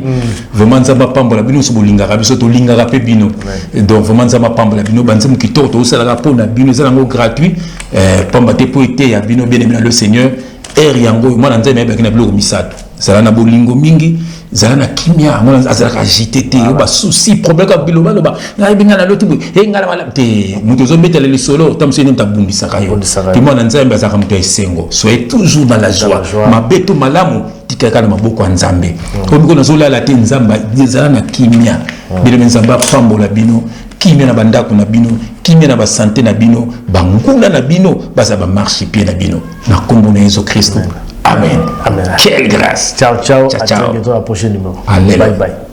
vraiment nzamba pambola bino so bolinga biso to linga pe bino donc vraiment nzamba pambola bino banzemu kitoko to sala pour na bino zala ngo gratuit pamba te po été ya bino bien aimé le Seigneur yango moi na nzembe ba kina bilo misato zala na bolingo mingi zala na kimia moi azala ka jitete ba souci problème ka bilo ba na binga na lotu ngala wala te muto zo metele le solo tamse ni tabundisa kayo ti moi na nzembe azaka muto esengo soyez toujours dans la joie mabeto malamu tikaka na maboko ya nzambe ko biko nazola la te nzamba zala na kimia bile nzamba pambola bino kimia na bandako na bino kimia na ba santé na bino banguna na bino baza ba marche pied na bino na kombo na Yesu Kristo. Amen. Amen. Quelle grâce. Ciao, ciao. À très bientôt à la prochaine numéro. Allez. Bye bye.